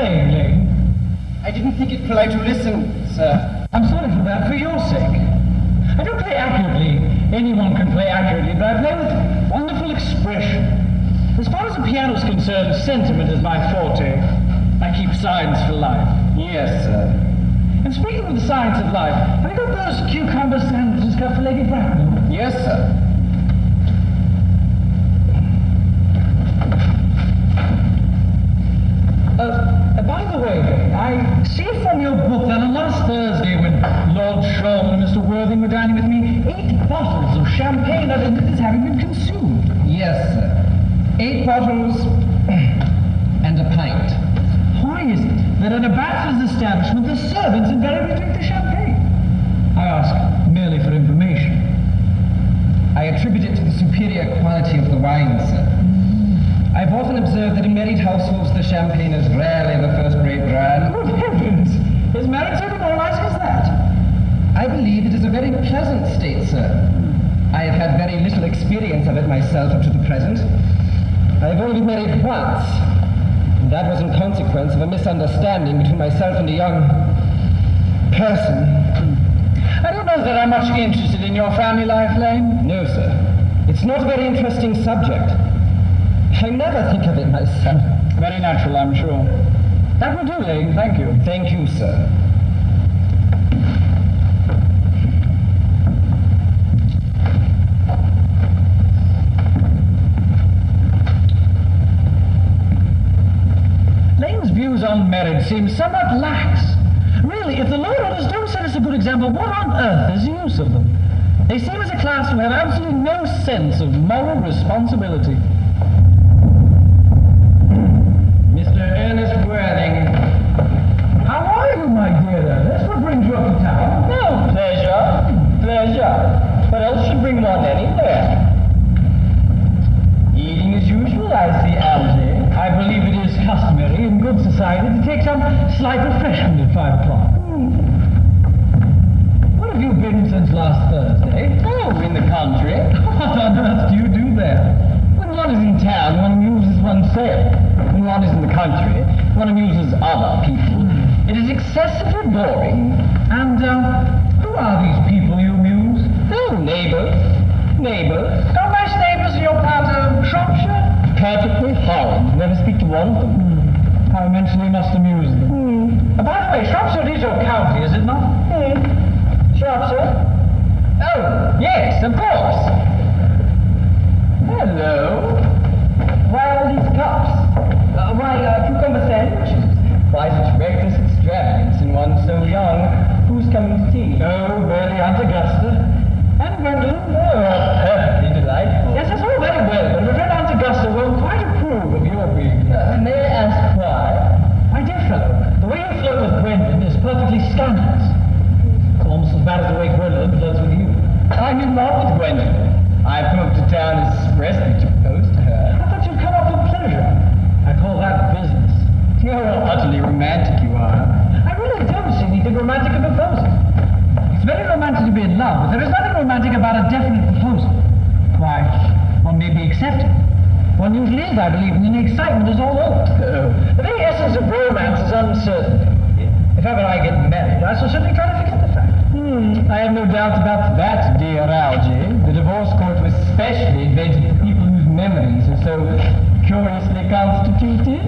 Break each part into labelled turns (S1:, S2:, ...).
S1: playing, Lane?
S2: I didn't think it polite to listen, sir.
S1: I'm sorry for that, for your sake. I don't play accurately. Anyone can play accurately, but I play with wonderful expression. As far as the piano's concerned, sentiment is my forte. I keep science for life.
S2: Yes, sir.
S1: And speaking of the science of life, have you got those cucumber sandwiches cut for Lady Bracknell?
S2: Yes, sir.
S1: By the way, I see from your book that on last Thursday when Lord Shorman and Mr. Worthing were dining with me, 8 bottles of champagne are admitted as having been consumed.
S2: Yes, sir. 8 bottles and a pint.
S1: Why is it that at a bachelor's establishment the servants invariably drink the champagne? I ask merely for information.
S2: I attribute it to the superior quality of the wine, sir. I've often observed that in married households the champagne is rarely of a first-rate brand.
S1: Good heavens! Is marriage so demoralizing as that?
S2: I believe it is a very pleasant state, sir. I have had very little experience of it myself up to the present. I've only been married once, and that was in consequence of a misunderstanding between myself and a young person.
S1: I don't know that I'm much interested in your family life, Lane.
S2: No, sir. It's not a very interesting subject. I never think of it myself.
S1: Very natural, I'm sure. That will do, Lane. Thank you.
S2: Thank you, sir.
S1: Lane's views on marriage seem somewhat lax. Really, if the law orders don't set us a good example, what on earth is the use of them? They seem as a class to have absolutely no sense of moral responsibility.
S2: Mr. Earnest Worthing.
S1: How are you, my dear? That's what brings you up to town.
S2: No, pleasure. What else should bring one anywhere? Eating as usual, I see, Algy.
S1: I believe it is customary in good society to take some slight refreshment at 5 o'clock. What have you been since last Thursday?
S2: Oh, in the country.
S1: What on earth do you do there?
S2: When one is in town, one amuses oneself. When one is in the country, one amuses other people. It is excessively boring.
S1: And, who are these people you amuse?
S2: Oh, neighbors.
S1: Are most neighbors of your part of Shropshire?
S2: Perfectly horrid. Never speak to one of them.
S1: How immensely must amuse them. By the way, Shropshire is your county, is it not?
S2: Shropshire? Oh, yes, of course. Hello. Why all these cups? Cucumber sandwiches. Why such reckless extravagance in one so young? Who's coming to tea?
S1: Oh, really, Aunt Augusta. And Gwendolyn.
S2: Oh, perfectly delightful.
S1: Yes, that's all very well, but my friend Aunt Augusta won't quite approve of your being there.
S2: May I ask why?
S1: My dear fellow, the way you flirt with Gwendolyn is perfectly scandalous. It's almost as bad as the way Gwendolyn flirts with you.
S2: I'm in love with Gwendolyn. I've come up to town expressly to propose to her.
S1: I thought you'd come up for pleasure. I call that business.
S2: You're utterly romantic, you are.
S1: I really don't see anything romantic in proposing. It's very romantic to be in love, but there is nothing romantic about a definite proposal. Why, one may be accepted. One usually is, I believe, and then the excitement is all over. The very essence of romance is uncertainty. If ever I get married, I shall certainly try to forget the fact.
S2: I have no doubt about that, dear Algy. The divorce court was specially invented for people whose memories are so curiously constituted.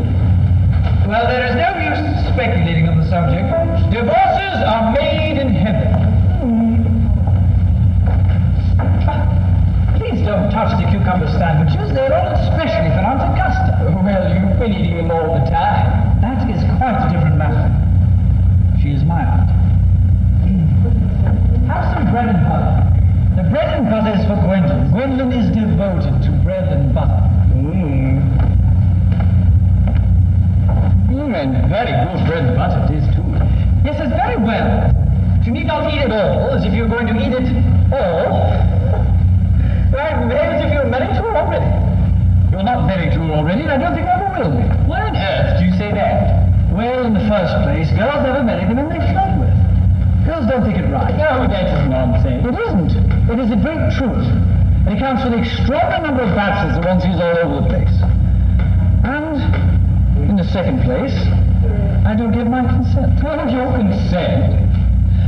S1: Well, there is no use speculating on the subject. Divorces are made in heaven. Please don't touch the cucumber sandwiches. They're all especially for Aunt Augusta.
S2: Well, you've been eating them all the time.
S1: That is quite a different matter. She is my aunt. Have some bread and butter. The bread and butter is for Gwendolyn. Gwendolyn is devoted to bread and butter.
S2: And very good bread and butter it is, too.
S1: Yes, it's very well. But you need not eat it all, as if you were going to eat it all. Right, as if you were married to her already. You're not married to her already, and I don't think you ever will be.
S2: Why on earth do you say that?
S1: Well, in the first place, girls never marry the men they flirt with. Girls don't think it right.
S2: No, that is nonsense.
S1: It isn't. It is the great truth. It accounts for the extraordinary number of bachelors that one sees all over the place. And, in the second place, I don't give my consent.
S2: Well, your consent?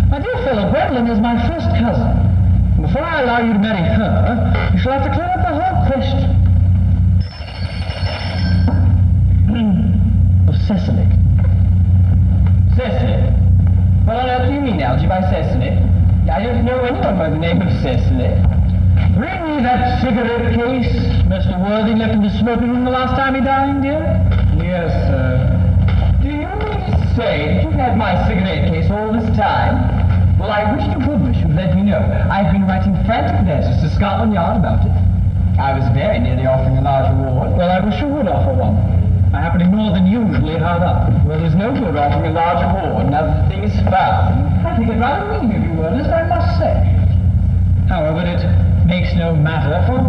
S1: My dear fellow, Gwendolyn is my first cousin. And before I allow you to marry her, you shall have to clear up the whole question of Cecily.
S2: Cecily? What on earth do you mean, Algy, by Cecily? I don't know anyone by the name of Cecily.
S1: Bring me that cigarette case Mr. Worthing left in the smoking room the last time he dined, dear.
S2: Yes, sir. Do you mean to say that you've had my cigarette case all this time? Well, I wish you would let me know. I've been writing frantic letters to Scotland Yard about it. I was very nearly offering a large reward.
S1: Well, I wish you would offer one. I happen to be more than usually hard up.
S2: Well, there's no good offering a large reward now that the thing is found.
S1: I think it rather mean of you, Ernest, I must say. However, it makes no matter, for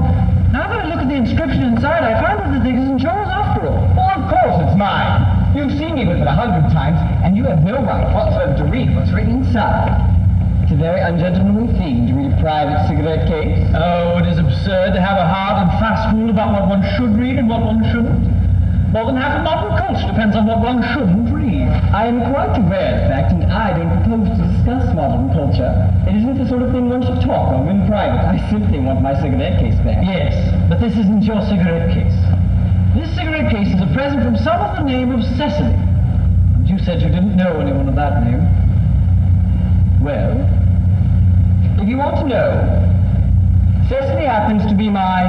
S1: now that I look at the inscription inside, I find that the thing isn't yours after all.
S2: Well, of course it's mine. You've seen me with it 100 times, and you have no right whatsoever to read what's written inside. It's a very ungentlemanly thing to read a private cigarette case.
S1: Oh, it is absurd to have a hard and fast rule about what one should read and what one shouldn't. More than half of modern culture depends on what one shouldn't read.
S2: I am quite aware of the fact, and I don't propose to discuss modern culture. It isn't the sort of thing one should talk of in private. I simply want my cigarette case back.
S1: Yes, but this isn't your cigarette case. This cigarette case is a present from someone of the name of Cecily. And you said you didn't know anyone of that name.
S2: Well, if you want to know, Cecily happens to be my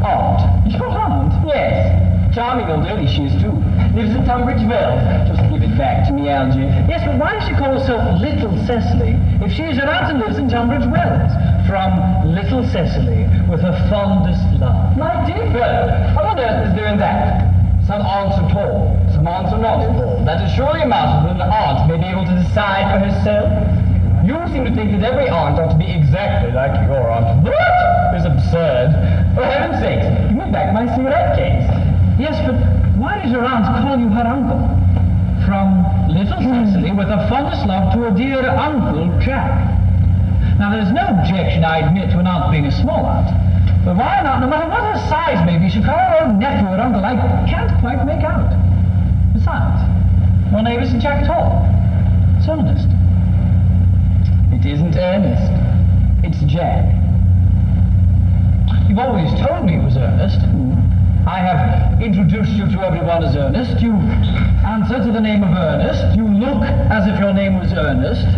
S2: aunt.
S1: Your aunt?
S2: Yes. Charming old lady she is, too. Lives in Tunbridge Wells. Just give it back to me, Algy.
S1: Yes, but why does she call herself Little Cecily if she is your aunt and lives in Tunbridge Wells? From Little Cecily, with her fondest love.
S2: My dear fellow, what on earth is there in that? Some aunts are tall, some aunts are not tall. That is surely a matter that an aunt may be able to decide for herself. You seem to think that every aunt ought to be exactly like your aunt. That is absurd. For heaven's sake, give me back my cigarette case.
S1: Yes, but why does your aunt call you her uncle? From Little Cecily, with her fondest love to her dear Uncle Jack. Now, there's no objection, I admit, to an aunt being a small aunt. But why not, no matter what her size may be, she call her own nephew her uncle? I can't quite make out. Besides, your name isn't Jack at all. It's Earnest.
S2: It isn't Earnest. It's Jack.
S1: You've always told me it was Earnest. I have introduced you to everyone as Earnest. You answer to the name of Earnest. You look as if your name was Earnest.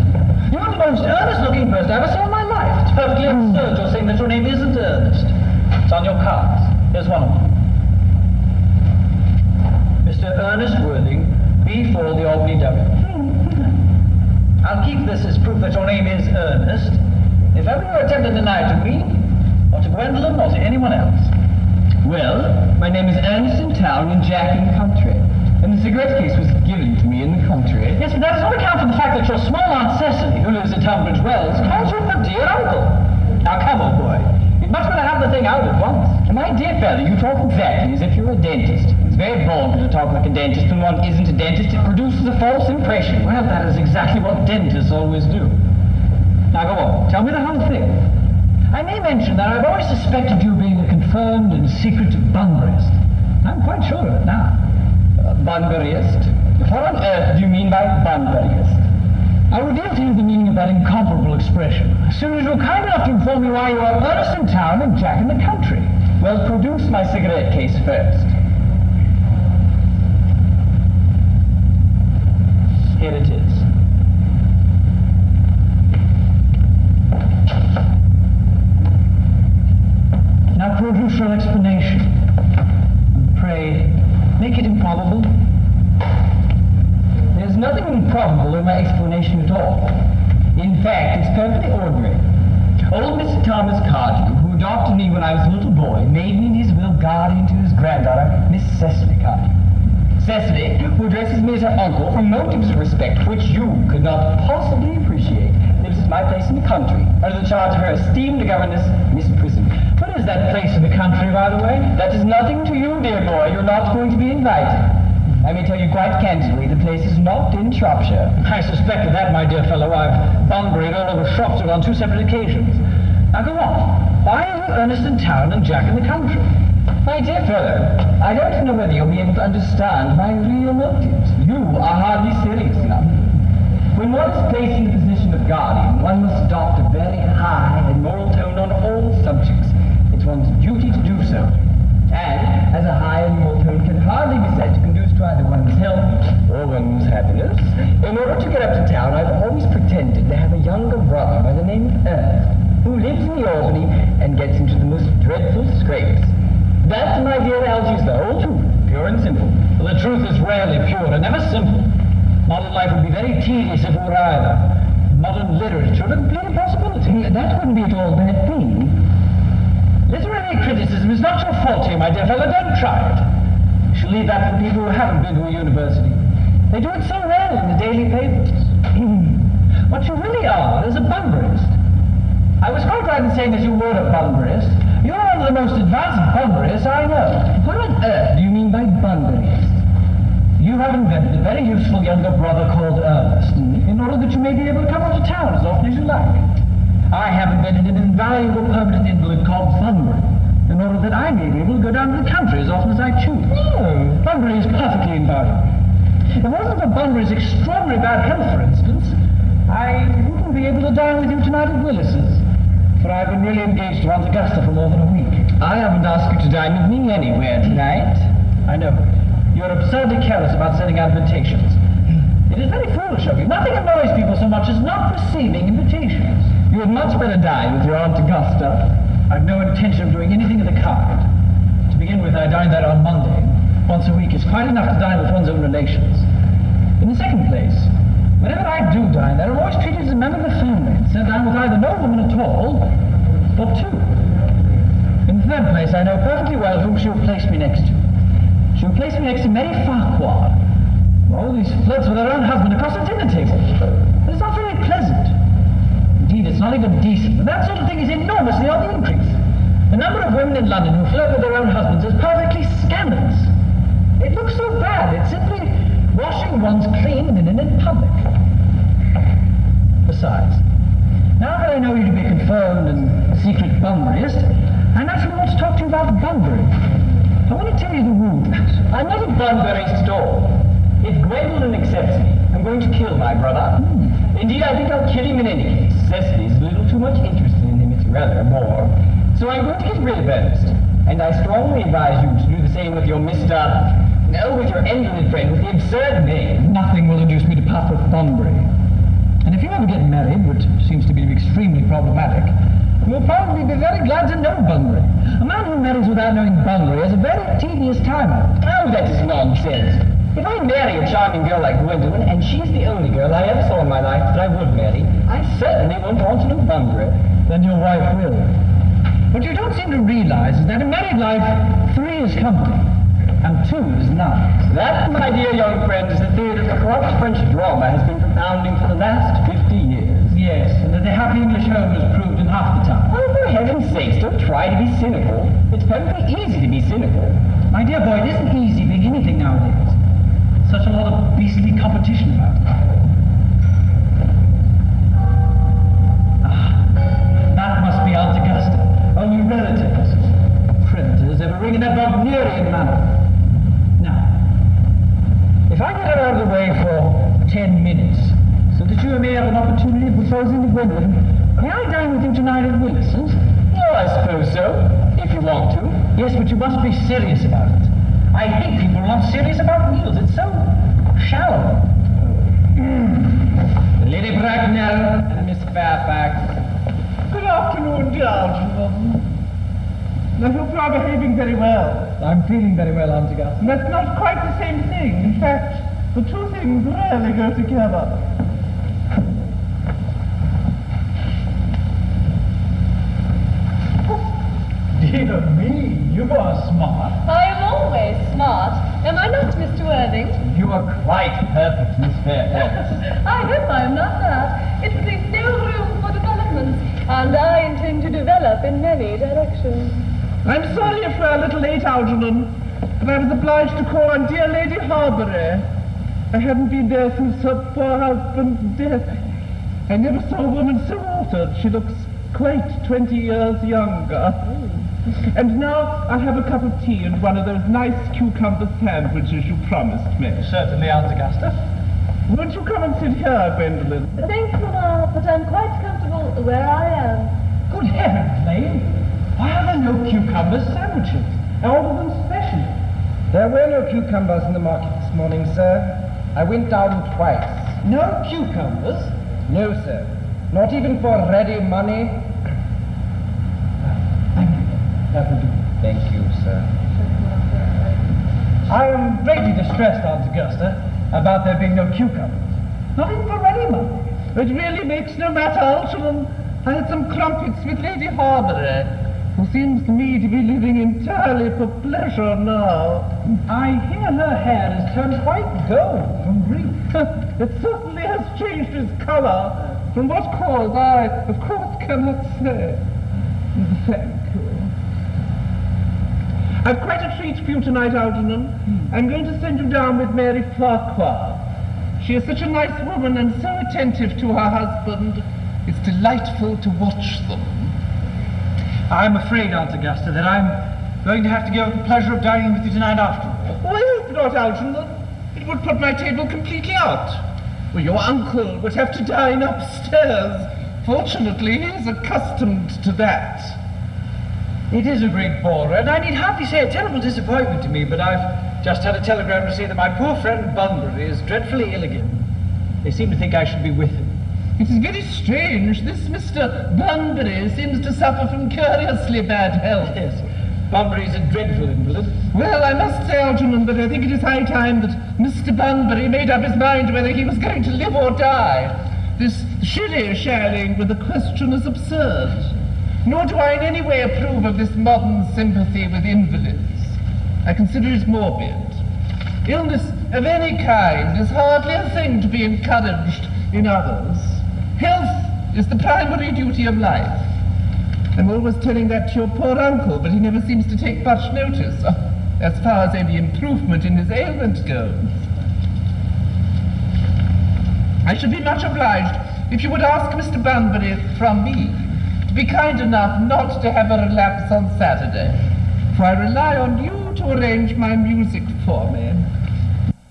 S1: You're the most earnest-looking person I ever saw in my life. It's perfectly absurd you're saying that your name isn't Earnest. It's on your cards. Here's one of them. Mr. Ernest Worthing, B4, the Albany W. I'll keep this as proof that your name is Ernest. If ever you attempt to deny it to me, or to Gwendolyn, or to anyone else.
S2: Well, my name is Earnest in town and Jack in the country. And the cigarette case was given to me in the country.
S1: Yes, but that does not account for the fact that your small aunt Cecily, who lives at Tunbridge Wells, calls you her dear uncle. Now come, old boy. You'd much better have the thing out at once.
S2: My dear fellow, you talk exactly as if you're a dentist. It's very vulgar to talk like a dentist when one isn't a dentist. It produces a false impression.
S1: Well, that is exactly what dentists always do. Now go on. Tell me the whole thing. I may mention that I've always suspected you being a confirmed and secret bunburyist. I'm quite sure of it now.
S2: Bunburyist? What on earth do you mean by bunburyist?
S1: I'll reveal to you the meaning of that incomparable expression as soon as you're kind enough to inform me why you are Earnest in town and Jack in the country.
S2: Well, produce my cigarette case first. Here it is.
S1: Now produce your explanation. And pray, make it improbable.
S2: There's nothing improbable in my explanation at all. In fact, it's perfectly ordinary. Old Mr. Thomas Cardew, who adopted me when I was a little boy, made me in his will guardian to his granddaughter, Miss Cecily Cardew. Cecily, who addresses me as her uncle from motives of respect which you could not possibly appreciate, lives at my place in the country, under the charge of her esteemed governess, Miss Prison.
S1: What is that place in the country, by the way?
S2: That is nothing to you, dear boy. You're not going to be invited. I may tell you quite candidly, the place is not in Shropshire.
S1: I suspected that, my dear fellow. I've bunburyed all over Shropshire on 2 separate occasions. Now go on. Why are you Earnest in town and Jack in the country?
S2: My dear fellow, I don't know whether you'll be able to understand my real motives. You are hardly serious enough. When one is placed in the position of guardian, one must adopt a very high and moral tone on all subjects. It's one's duty to do so. And, as a high and moral tone can hardly be said to conduce to either one's health or one's happiness, in order to get up to town, I've always pretended to have a younger brother by the name of Earnest, who lives in the Albany and gets into the most dreadful scrapes. That, my dear Algy, is the whole truth, pure and simple.
S1: Well, the truth is rarely pure and never simple. Modern life would be very tedious if it were either. Modern literature, a complete impossibility.
S2: That wouldn't be at all a bad thing.
S1: Literary criticism is not your forte, my dear fellow. Don't try it. You should leave that for people who haven't been to a university. They do it so well in the daily papers. What you really are is a Bunburyist. I was quite right in saying that you were a Bunburyist. You're one of the most advanced Bunburyists I know.
S2: What on earth do you mean by Bunburyist?
S1: You have invented a very useful younger brother called Earnest, in order that you may be able to come up to town as often as you like. I have invented an invaluable permanent invalid called Bunbury, in order that I may be able to go down to the country as often as I choose. Bunbury is perfectly invaluable. If it wasn't for Bunbury's extraordinary bad health, for instance, I wouldn't be able to dine with you tonight at Willis's, for I've been really engaged to Aunt Augusta for more than a week.
S2: I haven't asked you to dine with me anywhere tonight.
S1: I know. You're absurdly careless about sending out invitations. It is very foolish of you. Nothing annoys people so much as not receiving invitations.
S2: You had much better dine with your Aunt Augusta.
S1: I've no intention of doing anything of the kind. To begin with, I dine there on Monday. Once a week is quite enough to dine with one's own relations. In the second place, whenever I do dine there, I'm always treated as a member of the family, and sent down with either no woman at all, or two. In the third place, I know perfectly well whom she will place me next to. She will place me next to Mary Farquhar. All these flirts with her own husband across the dinner table. But it's not very pleasant. Indeed, it's not even decent. And that sort of thing is enormously on the increase. The number of women in London who flirt with their own husbands is perfectly scandalous. It looks so bad. It's simply washing one's clean linen in public. Besides, now that I know you to be a confirmed and secret Bunburyist, I naturally want to talk to you about Bunbury. I want to tell you the rules.
S2: I'm not a Bunburyist at all. If Gwendolyn accepts me, I'm going to kill my brother. Indeed, I think I'll kill him in any case. Cecily's a little too much interested in him. It's rather a bore. So I'm going to get rid of Earnest. And I strongly advise you to do the same with your with your invalid friend with the absurd name.
S1: Nothing will induce me to part with Bunbury. And if you ever get married, which seems to be extremely problematic, you will probably be very glad to know Bunbury. A man who marries without knowing Bunbury has a very tedious time of it.
S2: Oh, that is nonsense. If I marry a charming girl like Gwendolyn, and she's the only girl I ever saw in my life that I would marry, I certainly won't want to know Bunbury.
S1: Then your wife will. What you don't seem to realize is that in married life, 3 is company, and 2 is none.
S2: That, my dear young friend, is the theory that the corrupt French drama has been propounding for the last 50 years.
S1: Yes, and that the happy English home is proved in half the time.
S2: Oh, for heaven's sakes, don't try to be cynical. It's perfectly easy to be cynical.
S1: My dear boy, it isn't easy being anything nowadays. Such a lot of beastly competition about it. That must be Aunt Augusta. Only relatives. Predators ever ring in that Wagnerian manner. Now, if I get her out of the way for 10 minutes, so that you may have an opportunity of proposing to Gwendolyn, may I dine with you tonight at Willis's?
S2: Oh, I suppose so, if you want to.
S1: Yes, but you must be serious about it. I hate people who are not serious about meals. It's so shallow.
S2: Lady Bracknell and Miss Fairfax.
S3: Good afternoon, dear Algernon. I hope you are behaving very well.
S1: I'm feeling very well, Aunt Augusta.
S3: That's not quite the same thing. In fact, the two things rarely go together.
S1: Dear me, you are smart.
S4: I am always smart. Am I not, Mr. Worthing?
S2: You are quite perfect, Miss Fairfax.
S4: I hope I am not that. It leaves no room for development, and I intend to develop in many directions.
S3: I'm sorry if we're a little late, Algernon, but I was obliged to call on dear Lady Harbury. I hadn't been there since her poor husband's death. I never saw a woman so altered. She looks quite 20 years younger. And now I'll have a cup of tea and one of those nice cucumber sandwiches you promised me.
S1: Certainly, Aunt Augusta.
S3: Won't you come and sit here, Gwendolyn?
S4: Thanks, Mamma, but I'm quite comfortable where I am.
S1: Good heavens, Lane. Why are there no cucumber sandwiches? All of them special.
S2: There were no cucumbers in the market this morning, sir. I went down twice.
S1: No cucumbers?
S2: No, sir. Not even for ready money.
S1: That will do.
S2: Thank you, sir.
S1: I am greatly distressed, Aunt Augusta, about there being no cucumbers. Not even for ready money.
S3: It really makes no matter, Algernon. I had some crumpets with Lady Harbury, who seems to me to be living entirely for pleasure now.
S1: I hear her hair has turned quite gold from grief.
S3: It certainly has changed its color. From what cause, I, of course, cannot say. Thank you. I've quite a treat for you tonight, Algernon. I'm going to send you down with Mary Farquhar. She is such a nice woman and so attentive to her husband. It's delightful to watch them.
S1: I'm afraid, Aunt Augusta, that I'm going to have to give up the pleasure of dining with you tonight after all.
S3: Oh, I hope not, Algernon. It would put my table completely out. Well, your uncle would have to dine upstairs. Fortunately, he's accustomed to that.
S1: It is a great bore, and I need hardly say a terrible disappointment to me, but I've just had a telegram to say that my poor friend Bunbury is dreadfully ill again. They seem to think I should be with him.
S3: It is very strange. This Mr. Bunbury seems to suffer from curiously bad health.
S1: Yes, Bunbury's a dreadful invalid.
S3: Well, I must say, Algernon, that I think it is high time that Mr. Bunbury made up his mind whether he was going to live or die. This shilly-shallying with the question is absurd. Nor do I in any way approve of this modern sympathy with invalids. I consider it morbid. Illness of any kind is hardly a thing to be encouraged in others. Health is the primary duty of life. I'm always telling that to your poor uncle, but he never seems to take much notice, as far as any improvement in his ailment goes. I should be much obliged if you would ask Mr. Bunbury from me to be kind enough not to have a relapse on Saturday, for I rely on you to arrange my music for me.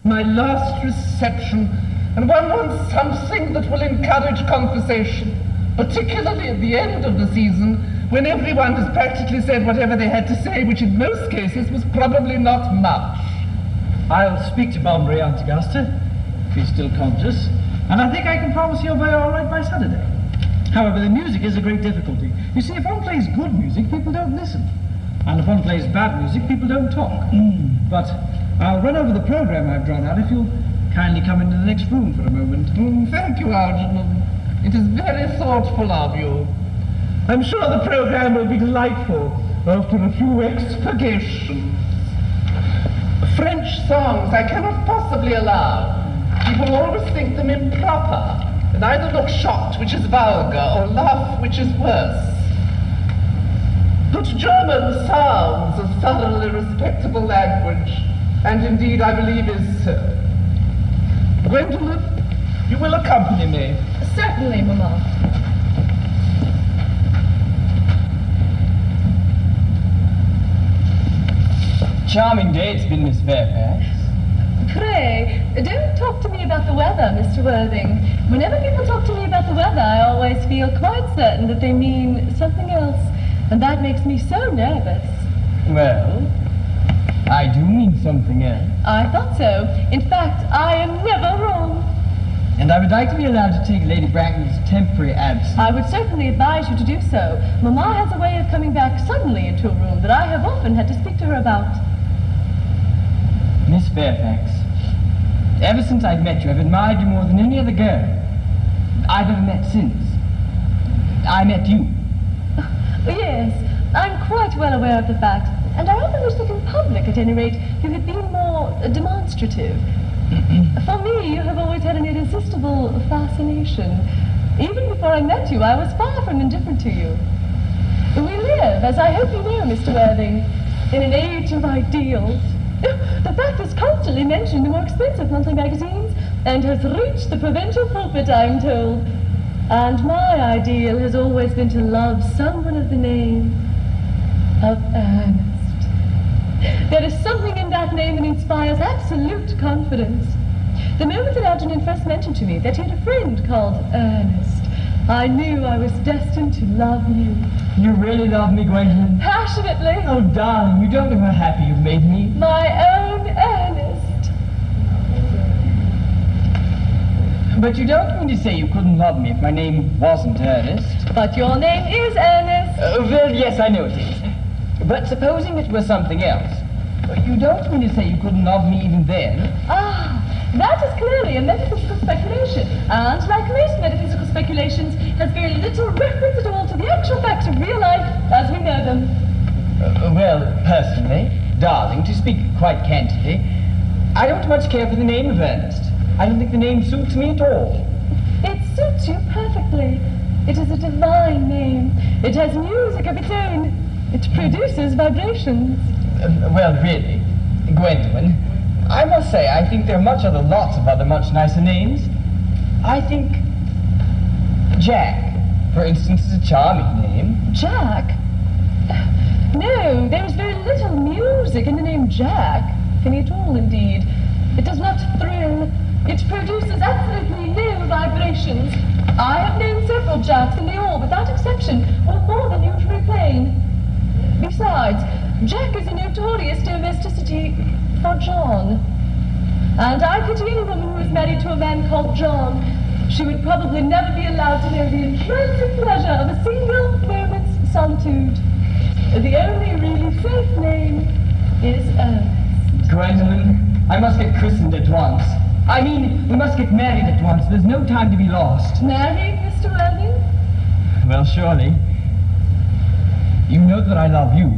S3: My last reception, and one wants something that will encourage conversation, particularly at the end of the season, when everyone has practically said whatever they had to say, which in most cases was probably not much.
S1: I'll speak to Bunbury, Aunt Augusta, if he's still conscious, and I think I can promise he'll be all right by Saturday. However, the music is a great difficulty. You see, if one plays good music, people don't listen. And if one plays bad music, people don't talk. But I'll run over the program I've drawn out if you'll kindly come into the next room for a moment.
S3: Thank you, Algernon. It is very thoughtful of you. I'm sure the program will be delightful after a few expurgations. French songs I cannot possibly allow. People always think them improper, and either look shocked, which is vulgar, or laugh, which is worse. But German sounds a thoroughly respectable language, and indeed I believe is so. Gwendolyn, you will accompany me.
S4: Certainly, Mamma.
S2: Charming day it's been, Miss Fairfax.
S4: Pray, don't talk to me about the weather, Mr. Worthing. Whenever people talk to me about the weather, I always feel quite certain that they mean something else, and that makes me so nervous.
S2: Well, I do mean something else.
S4: I thought so. In fact, I am never wrong.
S2: And I would like to be allowed to take Lady Bracken's temporary absence.
S4: I would certainly advise you to do so. Mamma has a way of coming back suddenly into a room that I have often had to speak to her about.
S2: Miss Fairfax, ever since I've met you, I've admired you more than any other girl I've ever met since I met you.
S4: Yes, I'm quite well aware of the fact, and I often wish that in public, at any rate, you had been more demonstrative. For me, you have always had an irresistible fascination. Even before I met you, I was far from indifferent to you. We live, as I hope you know, Mr. Worthing, in an age of ideals. The fact is constantly mentioned in the more expensive monthly magazines, and has reached the provincial pulpit, I'm told. And my ideal has always been to love someone of the name of Earnest. There is something in that name that inspires absolute confidence. The moment that Algernon first mentioned to me that he had a friend called Earnest, I knew I was destined to love you.
S2: You really love me, Gwendolyn?
S4: Passionately.
S2: Oh, darling, you don't know how happy you've made me.
S4: My own Earnest.
S2: But you don't mean to say you couldn't love me if my name wasn't Ernest?
S4: But your name is Earnest.
S2: Well, yes, I know it is. But supposing it was something else, you don't mean to say you couldn't love me even then?
S4: Ah, that is clearly a metaphysical speculation, and like most metaphysical speculations, has very little reference at all to the actual facts of real life as we know them.
S2: Well, personally, darling, to speak quite candidly, I don't much care for the name of Ernest. I don't think the name suits me at all.
S4: It suits you perfectly. It is a divine name. It has music of its own. It produces vibrations.
S2: Well, really, Gwendolyn, I must say I think there are lots of other much nicer names. I think Jack, for instance, is a charming name.
S4: Jack? No, there is very little music in the name Jack. Any at all, indeed. It does not thrill. It produces absolutely no vibrations. I have known several Jacks, and they all, without exception, were more than usually plain. Besides, Jack is a notorious domesticity for John. And I pity any woman who is married to a man called John. She would probably never be allowed to know the entrancing pleasure of a single moment's solitude. The only really safe name is Ernest.
S2: Gwendolyn, I must get christened at once. I mean, we must get married at once. There's no time to be lost.
S4: Married, Mr. Worthing?
S2: Well, surely. You know that I love you,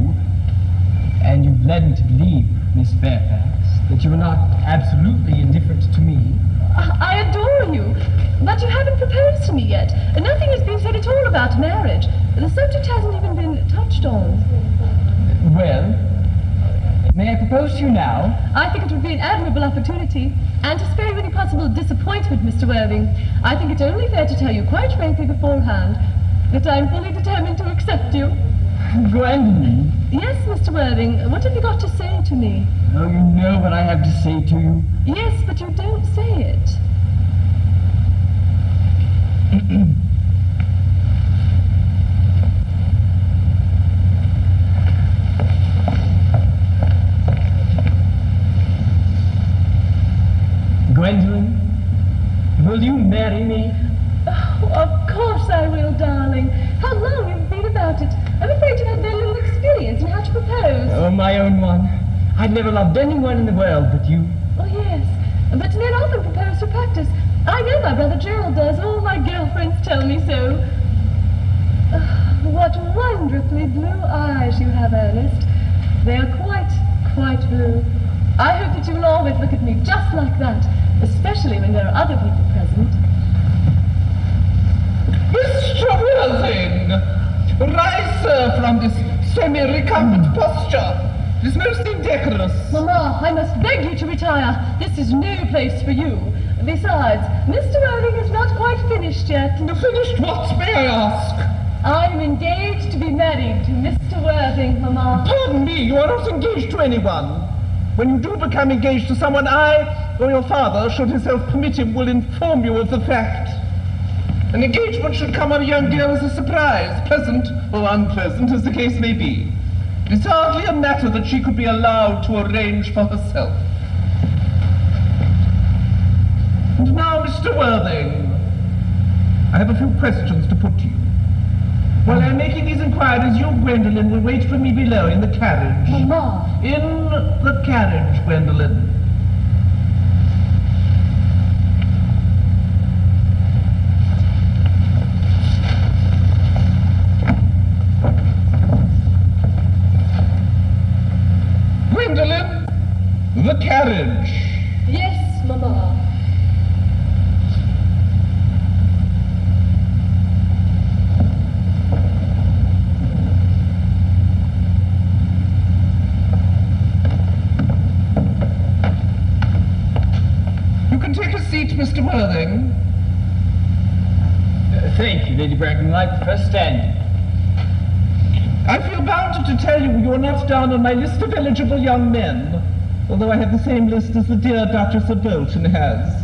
S2: and you've led me to believe, Miss Fairfax, that you are not absolutely indifferent to me.
S4: I adore you, but you haven't proposed to me yet. Nothing has been said at all about marriage. The subject hasn't even been touched on.
S2: Well, may I propose to you now?
S4: I think it would be an admirable opportunity, and to spare you any possible disappointment, Mr. Worthing, I think it only fair to tell you quite frankly beforehand that I'm fully determined to accept you.
S2: Gwendolyn.
S4: Yes, Mr. Worthing, what have you got to say to me?
S2: Oh, you know what I have to say to you.
S4: Yes, but you don't say it.
S2: Gwendolyn, will you marry me?
S4: Oh, of course I will, darling. How long you've been about it. I'm afraid you've had very little experience in how to propose.
S2: Oh, my own one. I've never loved anyone in the world but you.
S4: Oh, yes. But men often propose to practice. I know my brother Gerald does. All my girlfriends tell me so. What wonderfully blue eyes you have, Ernest. They are quite blue. I hope that you will always look at me just like that, especially when there are other people present.
S3: Mr. Worthing, rise, sir, from this semi-recumbent posture. It is most indecorous.
S4: Mamma, I must beg you to retire. This is no place for you. Besides, Mr. Worthing is not quite finished yet.
S3: Finished what, may I ask?
S4: I am engaged to be married to Mr. Worthing, Mamma.
S3: Pardon me, you are not engaged to anyone. When you do become engaged to someone, I, or your father, should himself permit him, will inform you of the fact. An engagement should come on a young girl as a surprise, pleasant or unpleasant, as the case may be. It is hardly a matter that she could be allowed to arrange for herself. And now, Mr. Worthing, I have a few questions to put to you. While I'm making these inquiries, you, Gwendolen, will wait for me below in the carriage.
S4: Mamma.
S3: In the carriage, Gwendolen. Gwendolen, the carriage.
S4: Yes, Mamma.
S3: Take a seat, Mr. Worthing.
S2: Thank you, Lady Brackenlight, for standing.
S3: I feel bound to tell you you're not down on my list of eligible young men, although I have the same list as the dear Duchess of Bolton has.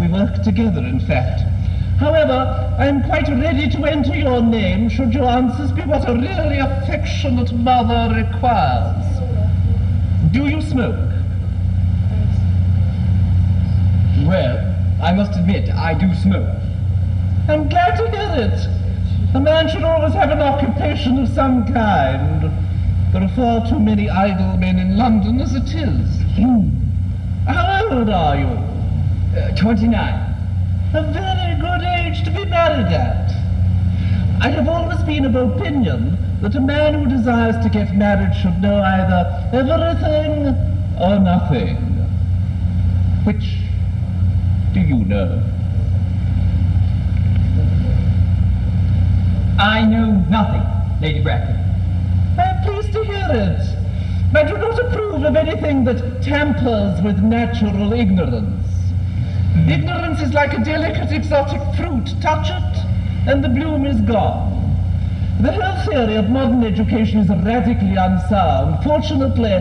S3: We work together, in fact. However, I am quite ready to enter your name should your answers be what a really affectionate mother requires. Do you smoke?
S2: Well, I must admit, I do smoke.
S3: I'm glad to hear it. A man should always have an occupation of some kind. There are far too many idle men in London as it is. How old are you?
S2: 29.
S3: A very good age to be married at. I have always been of opinion that a man who desires to get married should know either everything or nothing. Which do you know?
S2: I know nothing, Lady Bracknell.
S3: I am pleased to hear it. I do not approve of anything that tampers with natural ignorance. Ignorance is like a delicate exotic fruit. Touch it, and the bloom is gone. The whole theory of modern education is radically unsound. Fortunately,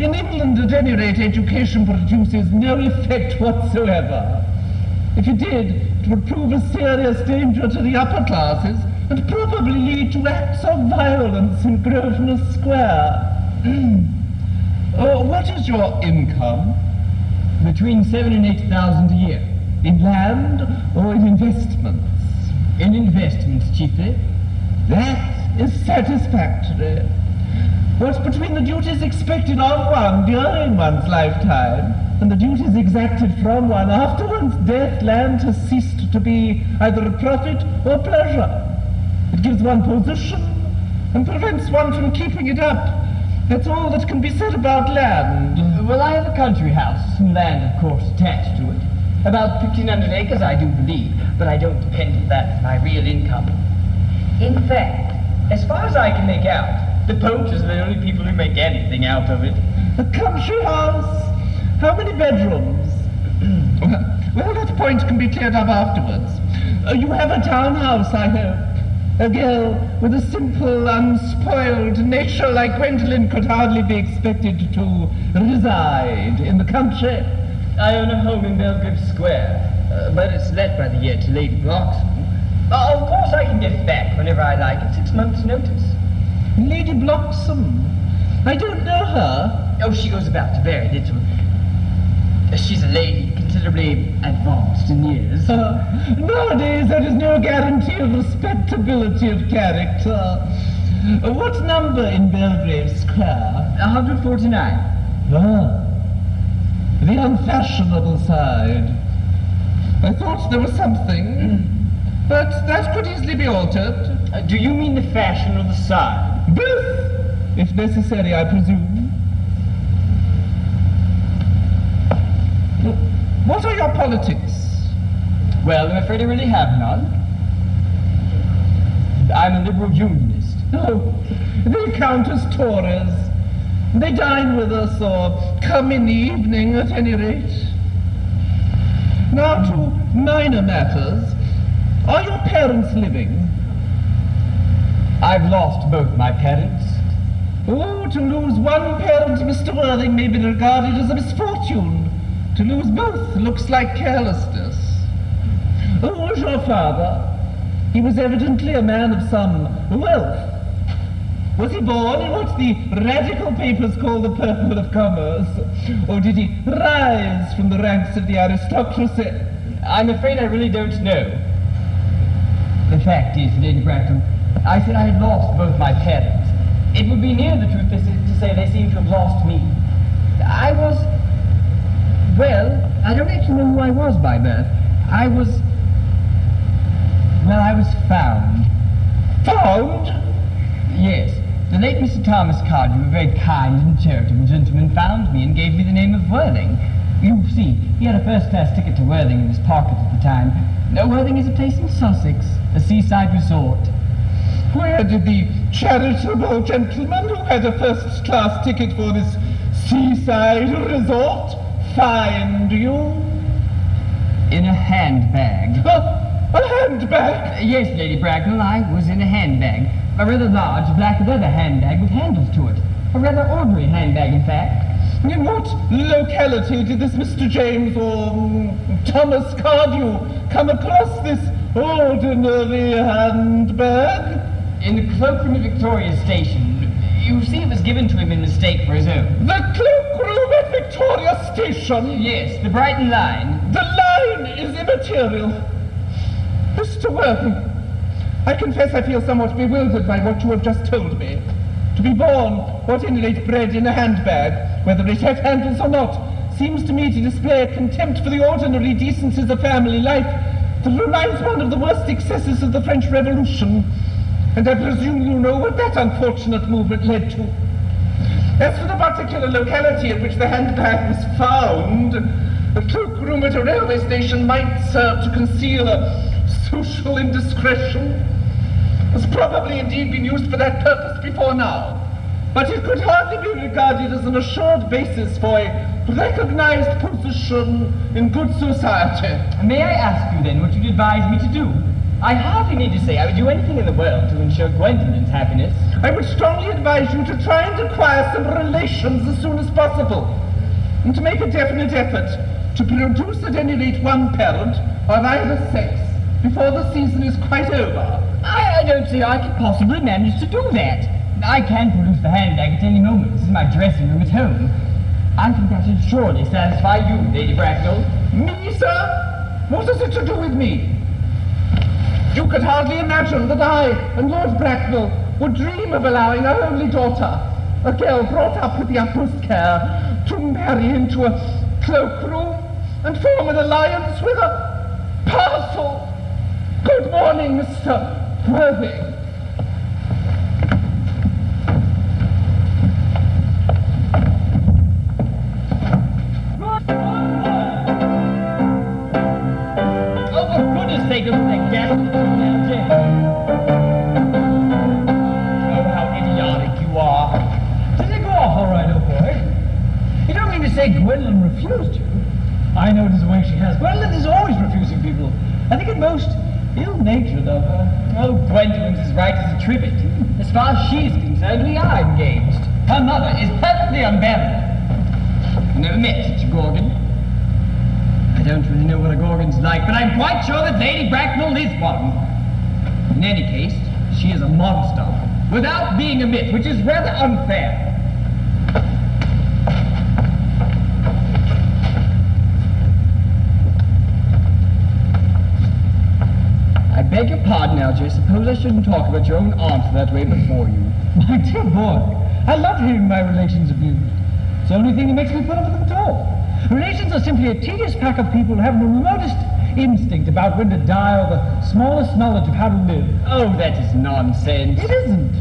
S3: in England at any rate, education produces no effect whatsoever. If it did, it would prove a serious danger to the upper classes and probably lead to acts of violence in Grosvenor Square. What is your income?
S2: Between 7,000 and 8,000 a year.
S3: In land or in investments?
S2: In investments, chiefly.
S3: That is satisfactory. What's between the duties expected of one during one's lifetime and the duties exacted from one after one's death, land has ceased to be either a profit or pleasure. It gives one position and prevents one from keeping it up. That's all that can be said about land.
S2: Well, I have a country house, and land, of course, attached to it. About 1,500 acres, I do believe, but I don't depend on that for my real income. In fact, as far as I can make out, the poachers are the only people who make anything out of it.
S3: A country house? How many bedrooms? Well, that point can be cleared up afterwards. You have a townhouse, I hope. A girl with a simple, unspoiled nature like Gwendolen could hardly be expected to reside in the country.
S2: I own a home in Belgrave Square, but it's let by the year to Lady Bloxham. Of course I can get it back whenever I like at 6 months' notice.
S3: Lady Bloxham? I don't know her.
S2: Oh, she goes about to very little. She's a lady considerably advanced in years.
S3: Nowadays there is no guarantee of respectability of character. What number in Belgrave Square?
S2: 149.
S3: Ah, the unfashionable side. I thought there was something, but that could easily be altered.
S2: Do you mean the fashion or the side?
S3: Both, if necessary, I presume. What are your politics?
S2: Well, I'm afraid I really have none. I'm a liberal unionist.
S3: Oh, they count as Tories. They dine with us or come in the evening at any rate. Now to minor matters. Are your parents living?
S2: I've lost both my parents.
S3: Oh, to lose one parent, Mr. Worthing, may be regarded as a misfortune. To lose both looks like carelessness. Who was your father? He was evidently a man of some wealth. Was he born in what the radical papers call the purple of commerce? Or did he rise from the ranks of the aristocracy?
S2: I'm afraid I really don't know. The fact is, Lady Bracknell, I said I had lost both my parents. It would be near the truth to say they seem to have lost me. Well, I don't actually know who I was by birth. I was found.
S3: Found?
S2: Yes. The late Mr. Thomas Cardew, a very kind and charitable gentleman, found me and gave me the name of Worthing. You see, he had a first-class ticket to Worthing in his pocket at the time. Now, Worthing is a place in Sussex, a seaside resort.
S3: Where did the charitable gentleman who had a first-class ticket for this seaside resort find you?
S2: In a handbag.
S3: A handbag?
S2: Yes, Lady Bracknell, I was in a handbag.
S1: A rather large black leather handbag with handles to it. A rather ordinary handbag, in fact.
S3: In what locality did this Mr. James or Thomas Cardew come across this ordinary handbag?
S1: In the cloakroom at Victoria Station. You see, it was given to him in mistake for his own.
S3: The cloakroom at Victoria Station?
S1: Yes, the Brighton line.
S3: The line is immaterial. Mr. Worthing, I confess I feel somewhat bewildered by what you have just told me. To be born, or at any rate bred in a handbag, whether it had handles or not, seems to me to display a contempt for the ordinary decencies of family life that reminds one of the worst excesses of the French Revolution. And I presume you know what that unfortunate movement led to. As for the particular locality in which the handbag was found, a cloakroom at a railway station might serve to conceal a social indiscretion. Has probably indeed been used for that purpose before now. But it could hardly be regarded as an assured basis for a recognized position in good society.
S1: May I ask you then what you'd advise me to do? I hardly need to say I would do anything in the world to ensure Gwendolyn's happiness.
S3: I would strongly advise you to try and acquire some relations as soon as possible, and to make a definite effort to produce at any rate one parent of either sex before the season is quite over.
S1: I don't see how I could possibly manage to do that. I can produce the handbag at any moment. This is my dressing room at home. I think that should surely satisfy you, Lady Bracknell.
S3: Me, sir? What has it to do with me? You could hardly imagine that I and Lord Bracknell would dream of allowing our only daughter, a girl brought up with the utmost care, to marry into a cloakroom and form an alliance with a parcel. Good morning, Mr. Worthing.
S1: Oh, for goodness sake, don't that gas now, Jim. Oh, how idiotic you are. Did it go off all right, old boy? You don't mean to say Gwendolyn refused you? I notice the way she has. Gwendolyn is always refusing people. I think at most ill-natured of her. Oh, Gwendolyn's as right as a trivet. As far as she's concerned, we are engaged. Her mother is perfectly unbearable. Never met such a gorgon. I don't really know what a gorgon's like, but I'm quite sure that Lady Bracknell is one. In any case, she is a monster, without being a myth, which is rather unfair. I beg your pardon, Algy. I suppose I shouldn't talk about your own aunt that way before you. My dear boy, I love hearing my relations abused. It's the only thing that makes me put up with them at all. Relations are simply a tedious pack of people who have the remotest instinct about when to die or the smallest knowledge of how to live. Oh, that is nonsense. It isn't.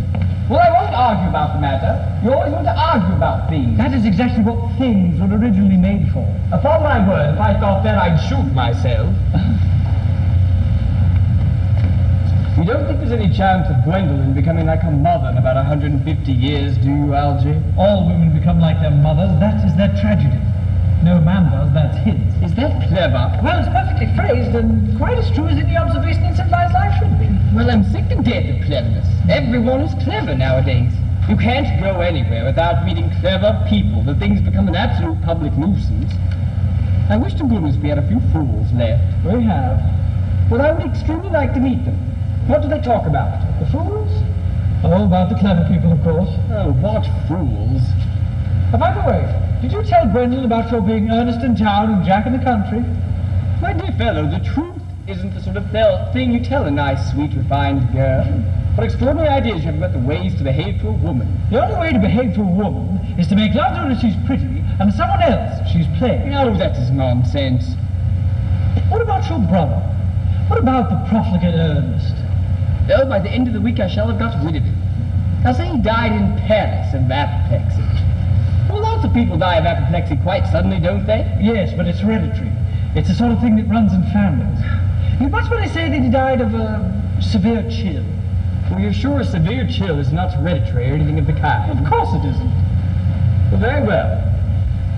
S1: Well, I won't argue about the matter. You always want to argue about things. That is exactly what things were originally made for. Upon my word, if I thought that, I'd shoot myself. You don't think there's any chance of Gwendolyn becoming like her mother in about 150 years, do you, Algy? All women become like their mothers. That is their tragedy. No man does, that's his. Is that clever? Well, it's perfectly phrased and quite as true as any observation in civilized life should be. Well, I'm sick to death of cleverness. Everyone is clever nowadays. You can't go anywhere without meeting clever people. The thing's become an absolute public nuisance. I wish to goodness we had a few fools left. We have. Well, I would extremely like to meet them. What do they talk about? The fools? Oh, about the clever people, of course. Oh, what fools? By the way, did you tell Gwendolyn about your being Earnest in town and Jack in the country? My dear fellow, the truth isn't the sort of thing you tell a nice, sweet, refined girl. What extraordinary ideas you have about the ways to behave to a woman. The only way to behave to a woman is to make love to her if she's pretty, and to someone else if she's plain. Oh, that is nonsense. What about your brother? What about the profligate Earnest? Oh, by the end of the week I shall have got rid of him. Now, say he died in Paris of apoplexy. Well, lots of people die of apoplexy quite suddenly, don't they? Yes, but it's hereditary. It's the sort of thing that runs in families. You'd much better say that he died of a severe chill. Well, you're sure a severe chill is not hereditary or anything of the kind? Of course it isn't. Well, very well.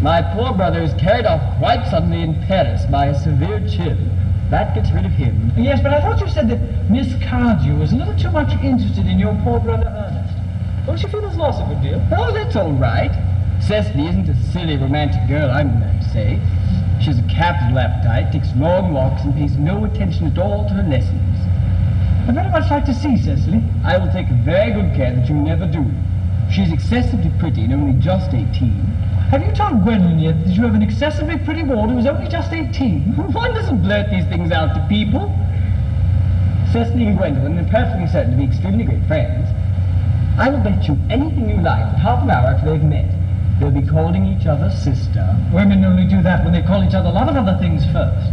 S1: My poor brother is carried off quite suddenly in Paris by a severe chill.
S2: That gets rid of him.
S1: Yes, but I thought you said that Miss Cardew was a little too much interested in your poor brother Ernest. Don't you feel his loss a good deal?
S2: Oh, that's all right. Cecily isn't a silly, romantic girl, I'm glad to say. She has a capital appetite, takes long walks, and pays no attention at all to her lessons.
S1: I'd very much like to see Cecily.
S2: I will take very good care that you never do. She's excessively pretty and only just 18.
S1: Have you told Gwendolyn yet that you have an excessively pretty ward who is only just 18?
S2: One doesn't blurt these things out to people. Cecily and Gwendolyn are perfectly certain to be extremely great friends. I will bet you anything you like that half an hour after they've met, they'll be calling each other sister.
S1: Women only do that when they call each other a lot of other things first.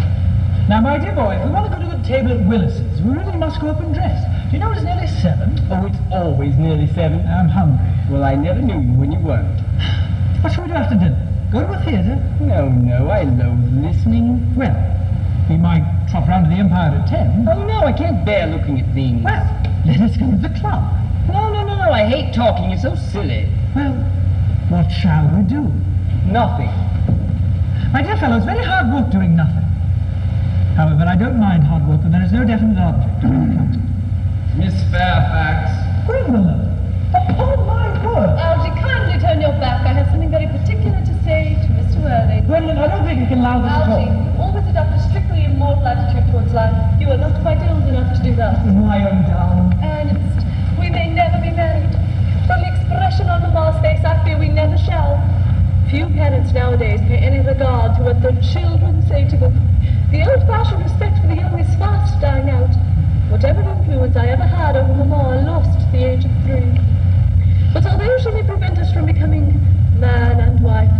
S1: Now, my dear boy, if we want to go to a table at Willis's, we really must go up and dress. Do you know it's nearly 7?
S2: Oh, it's always nearly 7.
S1: I'm hungry.
S2: Well, I never knew you when you weren't.
S1: What shall we do after dinner? Go to a theatre?
S2: No, I loathe listening.
S1: Well, we might trot round to the Empire at 10.
S2: Oh, no, I can't bear looking at things.
S1: Well, let us go to the club.
S2: No, I hate talking. It's so silly.
S1: Well, what shall we do?
S2: Nothing.
S1: My dear fellow, it's very hard work doing nothing. However, I don't mind hard work when there is no definite object.
S2: Miss Fairfax.
S1: Gwendolyn! Upon my word!
S4: Algy, kindly turn your back. I have something very particular to say to Mr. Worthing.
S1: Gwendolyn, I don't think you can allow this at
S4: Algy,
S1: all.
S4: you always adopt a strictly immortal attitude towards life. You are not quite old enough to do that.
S1: My own darling.
S4: Ernest, we may never be married. From the expression on Mamma's face, I fear we never shall. Few parents nowadays pay any regard to what their children say to them. The old-fashioned respect for the young is fast dying out. Whatever influence I ever had over Mamma, I lost at the age of 3. But although she may prevent us from becoming man and wife,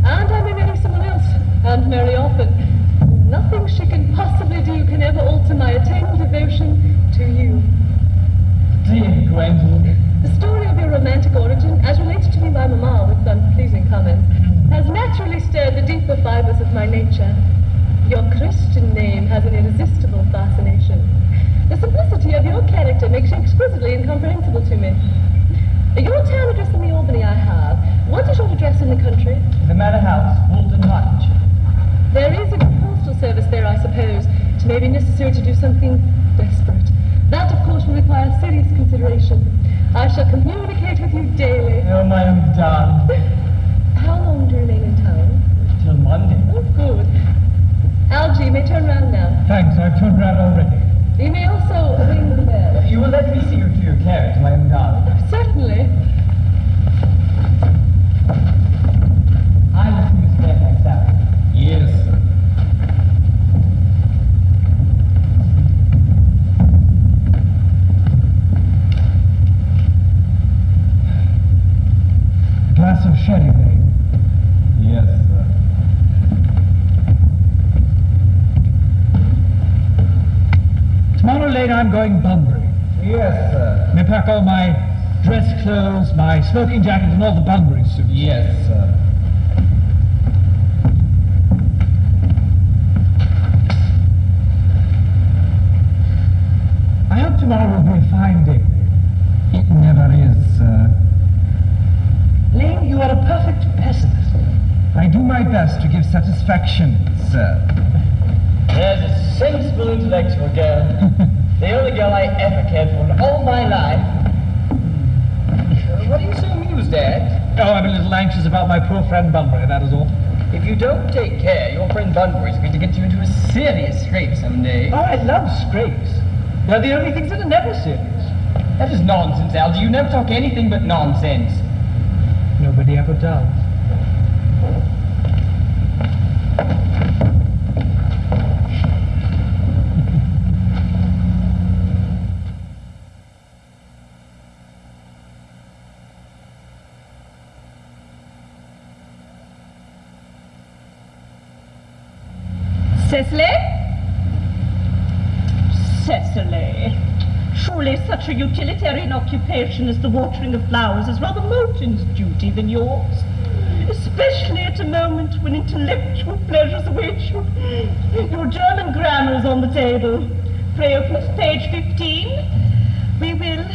S4: and I may marry someone else, and marry often, nothing she can possibly do can ever alter my eternal devotion to you.
S1: Dear Gwendolyn.
S4: The story of your romantic origin, as related to me by Mamma with unpleasing comments, has naturally stirred the deeper fibers of my nature. Your Christian name has an irresistible fascination. The simplicity of your character makes you exquisitely incomprehensible to me. Your town address in the Albany I have. What is your address in the country?
S1: The Manor House, Walton Cottage.
S4: There is a postal service there, I suppose. It may be necessary to do something desperate. That, of course, will require serious consideration. I shall communicate with you daily.
S1: Oh, my own darling.
S4: How long do you remain in town?
S1: Till Monday.
S4: Oh, good. Algy, you may turn round now.
S1: Thanks, I've turned round already.
S4: You may also ring the bell.
S1: You will let me see you to your carriage, my own darling.
S4: Certainly.
S1: I will see Miss Fairfax out.
S2: Yes, sir.
S1: A glass of sherry, babe.
S2: Yes, sir.
S1: Tomorrow late I'm going Bunbury.
S2: Yes, sir.
S1: May pack all my dress clothes, my smoking jacket, and all the Bunbury suits.
S2: Yes, sir.
S1: I hope tomorrow will be a fine day. It never is, sir. Lane, you are a perfect pessimist. I do my best to give satisfaction, sir.
S2: There's a sensible, intellectual girl. The only girl I ever cared for in all my life. What are you so amused at?
S1: Oh, I'm a little anxious about my poor friend Bunbury, that is all.
S2: If you don't take care, your friend Bunbury is going to get you into a serious scrape someday.
S1: Oh, I love scrapes. They're the only things that are never serious.
S2: That is nonsense, Algy. You never talk anything but nonsense.
S1: Nobody ever does.
S5: Cecily? Cecily. Surely such a utilitarian occupation as the watering of flowers is rather Moulton's duty than yours. Especially at a moment when intellectual pleasures await you. Your German grammar is on the table. Pray open to page 15. We will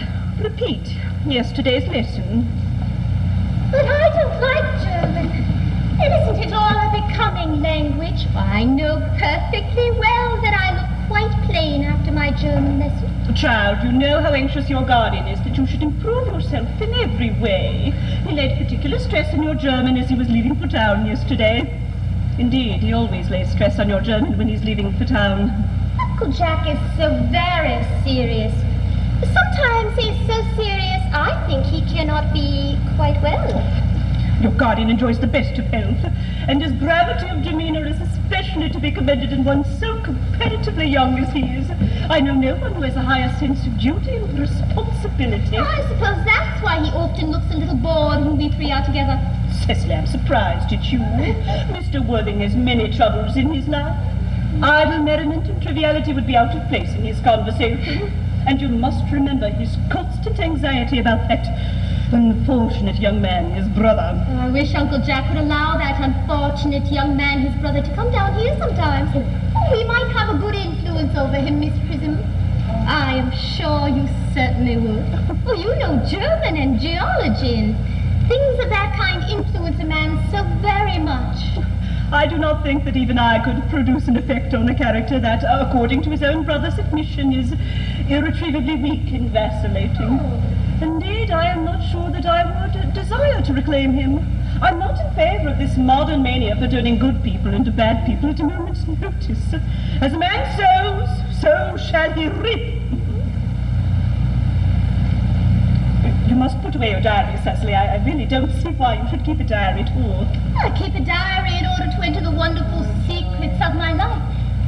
S5: repeat yesterday's lesson.
S6: But I don't like German. And isn't it all a becoming language? I know perfectly well that I look
S5: Child, you know how anxious your guardian is that you should improve yourself in every way. He laid particular stress on your German as he was leaving for town yesterday. Indeed, he always lays stress on your German when he's leaving for town.
S6: Uncle Jack is so very serious. Sometimes he's so serious, I think he cannot be quite well.
S5: Your guardian enjoys the best of health, and his gravity of demeanor is especially to be commended in one so comparatively young as he is. I know no one who has a higher sense of duty and responsibility.
S6: I suppose that's why he often looks a little bored when we three are together.
S5: Cecily, I'm surprised at you. Mr. Worthing has many troubles in his life. Idle merriment and triviality would be out of place in his conversation. And you must remember his constant anxiety about that unfortunate young man, his brother.
S6: I wish Uncle Jack would allow that unfortunate young man, his brother, to come down here sometimes. We might have a good influence over him, Miss Prism. I am sure you certainly would. Oh, you know German and geology and things of that kind influence a man so very much.
S5: I do not think that even I could produce an effect on a character that, according to his own brother's admission, is irretrievably weak and vacillating. Indeed, I am not sure that I would desire to reclaim him. I'm not in favor of this modern mania for turning good people into bad people at a moment's notice. As a man sows, so shall he reap. You must put away your diary, Cecily. I really don't see why you should keep a diary at all.
S6: I keep a diary in order to enter the wonderful secrets of my life.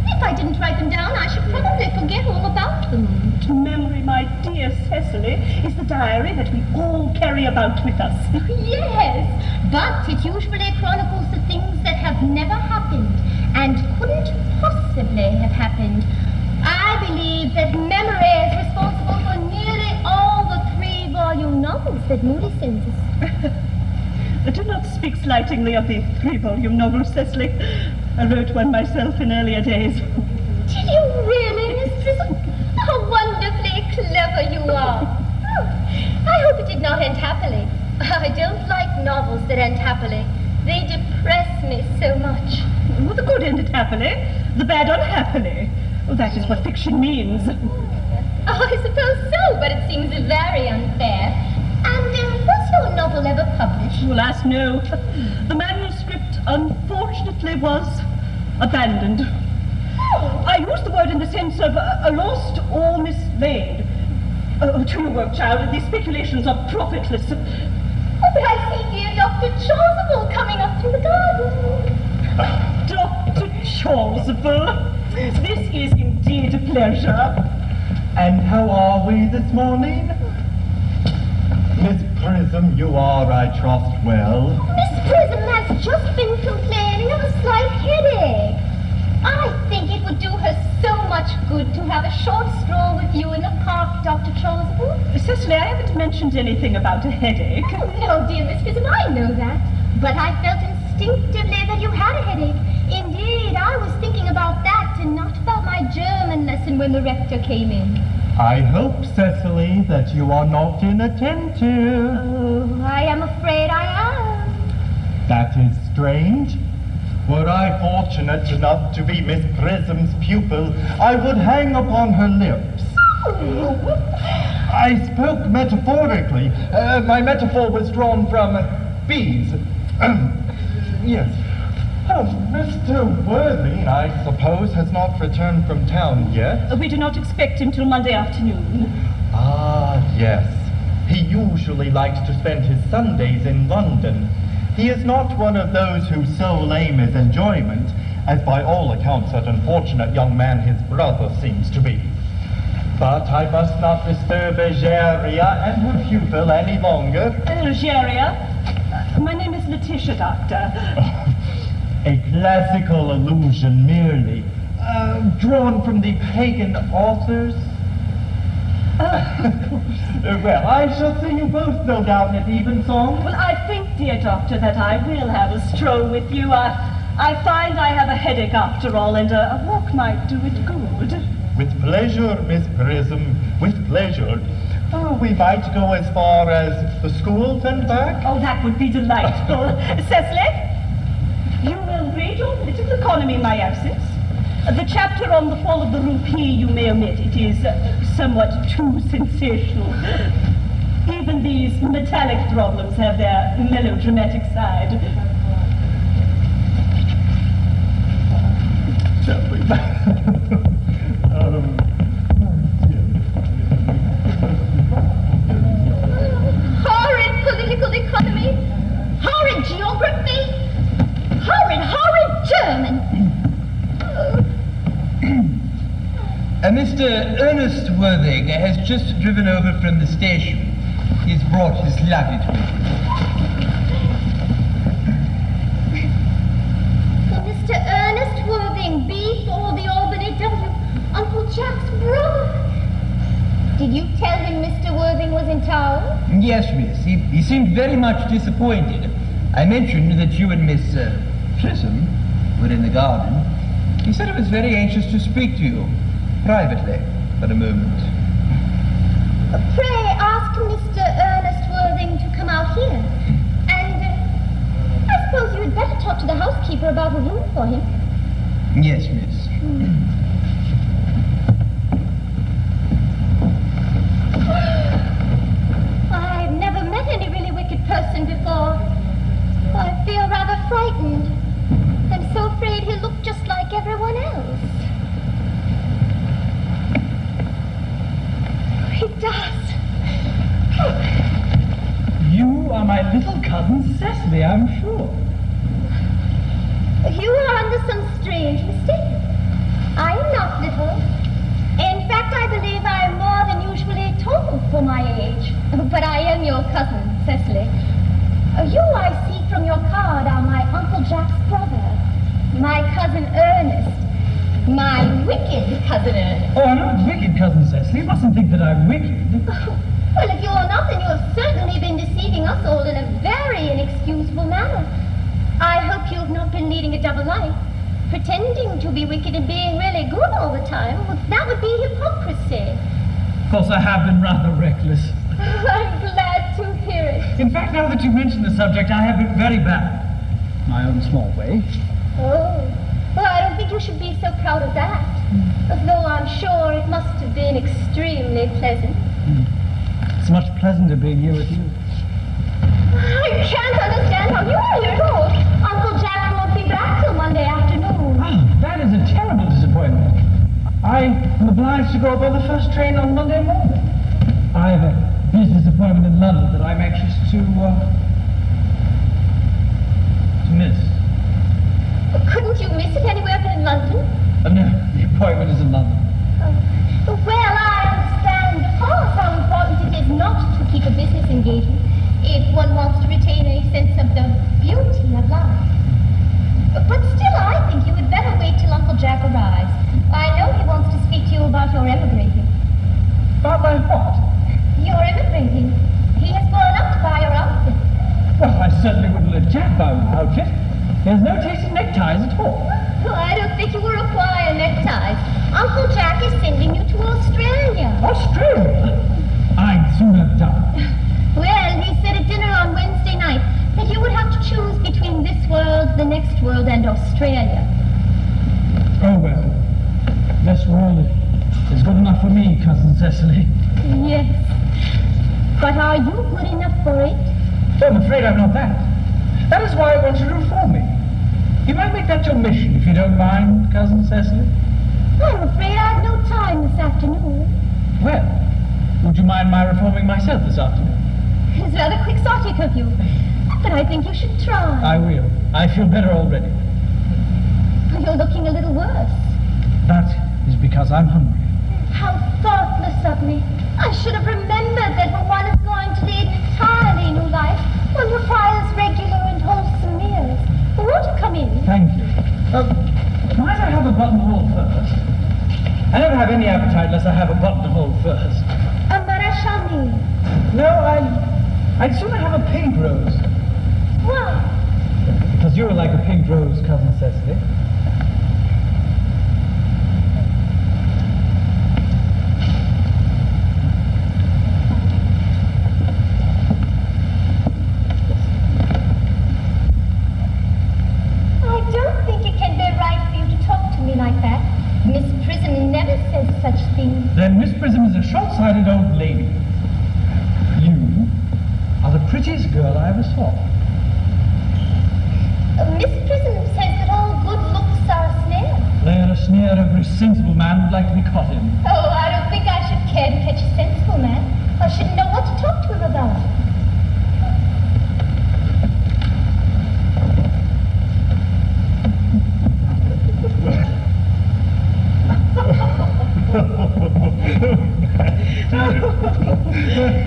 S6: If I didn't write them down, I should probably forget all about them.
S5: To memory, my dear Cecily, is the diary that we all carry about with us.
S6: Yes, but it usually chronicles the things that have never happened and couldn't possibly have happened. I believe that memory is responsible for nearly all the 3-volume novels that Moody sends us.
S5: Do not speak slightingly of the 3-volume novel, Cecily. I wrote one myself in earlier days.
S6: Did you really, Miss Prism? How wonderfully clever you are. Oh, I hope it did not end happily. I don't like novels that end happily. They depress me so much.
S5: Well, the good ended happily, the bad unhappily. Well, that is what fiction means.
S6: Oh, I suppose so, but it seems very unfair. And was your novel ever published?
S5: Alas, no. The manuscript, unfortunately, was abandoned.
S6: Oh.
S5: I use the word in the sense of lost or mislaid. To your work, child, these speculations are profitless.
S6: Oh, but I see dear Dr. Chasuble coming up through the garden.
S5: Dr. Chasuble, this is indeed a pleasure.
S7: And how are we this morning? Miss Prism, you are, I trust, well.
S6: Miss Prism has just been complaining of a slight headache. I think it would do her so much good to have a short stroll with you in the park, Dr. Chasuble.
S5: Cecily, I haven't mentioned anything about a headache.
S6: Oh, no, dear Miss Prism, I know that. But I felt instinctively that you had a headache. Indeed, I was thinking about that and not about my German lesson when the rector came in.
S7: I hope, Cecily, that you are not inattentive.
S6: Oh, I am afraid I am.
S7: That is strange. Were I fortunate enough to be Miss Prism's pupil, I would hang upon her lips. I spoke metaphorically. My metaphor was drawn from bees. Yes. Mr. Worthing, I suppose, has not returned from town yet?
S5: We do not expect him till Monday afternoon.
S7: Ah, yes. He usually likes to spend his Sundays in London. He is not one of those whose sole aim is enjoyment, as by all accounts that unfortunate young man his brother seems to be. But I must not disturb Egeria and her pupil any longer.
S5: Egeria, my name is Letitia, Doctor.
S7: A classical allusion merely, drawn from the pagan authors. Well, I shall see you both, no doubt, at evensong.
S5: Well, I think, dear Doctor, that I will have a stroll with you. I find I have a headache after all, and a walk might do it good.
S7: With pleasure, Miss Prism, with pleasure. We might go as far as the schools and back.
S5: Oh, that would be delightful. Cecily, you will read your political economy in my absence. The chapter on the fall of the rupee you may omit. It is somewhat too sensational. Even these metallic problems have their melodramatic side.
S6: Horrid political economy, horrid geography, horrid German.
S8: Mr. Earnest Worthing has just driven over from the station. He's brought his luggage with him.
S6: Mr. Ernest Worthing, B4 the Albany W, Uncle Jack's brother. Did you tell him Mr. Worthing was in town?
S8: Yes, miss. He seemed very much disappointed. I mentioned that you and Miss Prism were in the garden. He said he was very anxious to speak to you, privately, for a moment.
S6: Pray ask Mr. Ernest Worthing to come out here. And I suppose you had better talk to the housekeeper about a room for him.
S8: Yes, miss.
S6: I've never met any really wicked person before. I feel rather frightened. I'm so afraid he'll look just like everyone else. He does.
S1: You are my little cousin Cecily, I'm sure.
S6: You are under some strange mistake. I am not little. In fact, I believe I am more than usually tall for my age. But I am your cousin, Cecily. You, I see from your card, are my Uncle Jack's brother. My cousin Earnest. My wicked cousin Earnest.
S1: Oh, I'm not wicked, cousin Cecily. You mustn't think that I'm wicked.
S6: Well, if you're not, then you have certainly been deceiving us all in a very inexcusable manner. I hope you have not been leading a double life, pretending to be wicked and being really good all the time. Well, that would be hypocrisy.
S1: Of course, I have been rather reckless.
S6: I'm glad to hear it.
S1: In fact, now that you mention the subject, I have been very bad. My own small way.
S6: Oh, well, I don't think you should be so proud of that. Though I'm sure it must have been extremely pleasant.
S1: It's much pleasanter being here with you.
S6: I can't understand how you are here at all. Uncle Jack won't be back till Monday afternoon.
S1: Oh, that is a terrible disappointment. I am obliged to go up on the first train on Monday morning. I have a business appointment in London that I'm anxious to miss.
S6: Couldn't you miss it anywhere but in London?
S1: No, the appointment is in London.
S6: Well, I understand, of course, how important it is not to keep a business engagement if one wants to retain a sense of the beauty of life. But still, I think you had better wait till Uncle Jack arrives. I know he wants to speak to you about your emigrating.
S1: About my what?
S6: Your emigrating. He has gone up to buy your outfit.
S1: Well, I certainly wouldn't let Jack buy my outfit. He has no taste in neckties at all.
S6: Well, I don't think you will require neckties. Uncle Jack is sending you to Australia.
S1: Australia? I'd soon have done.
S6: Well, he said at dinner on Wednesday night that you would have to choose between this world, the next world, and Australia.
S1: Oh, well. This world is good enough for me, cousin Cecily.
S6: Yes. But are you good enough for it?
S1: So I'm afraid I'm not that. That is why I want you to reform me. You might make that your mission, if you don't mind, cousin Cecily.
S6: I'm afraid I have no time this afternoon.
S1: Well, would you mind my reforming myself this afternoon?
S6: It's rather quixotic of you, but I think you should try.
S1: I will. I feel better already.
S6: You're looking a little worse.
S1: That is because I'm hungry.
S6: How thoughtless of me. I should have remembered that when one is going to lead an entirely new life, one requires regular and wholesome meals. Won't you come in?
S1: Thank you. Might I have a buttonhole first? I never have any appetite unless I have a buttonhole first.
S6: A marachandi.
S1: No, I'd sooner have a pink rose.
S6: Why?
S1: Because you're like a pink rose, cousin Cecily.
S6: I don't think it can be right for you to talk to me like that.
S1: Miss Prism is a short-sighted old lady. You are the prettiest girl I ever saw.
S6: Miss Prism says that all good looks are a snare.
S1: They're a snare every sensible man would like to be caught in.
S6: Oh, I don't think I should care to catch a sensible man. I shouldn't know what to talk to him about.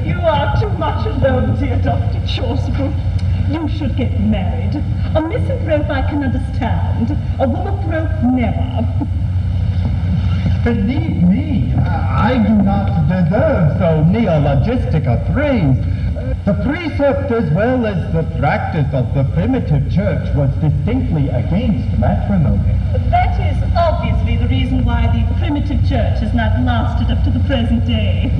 S5: You are too much alone, dear Dr. Chasuble. You should get married. A misanthrope I can understand. A womanthrope never.
S7: Believe me, I do not deserve so neologistic a phrase. The precept as well as the practice of the primitive church was distinctly against matrimony.
S5: That is obviously the reason why the primitive church has not lasted up to the present day.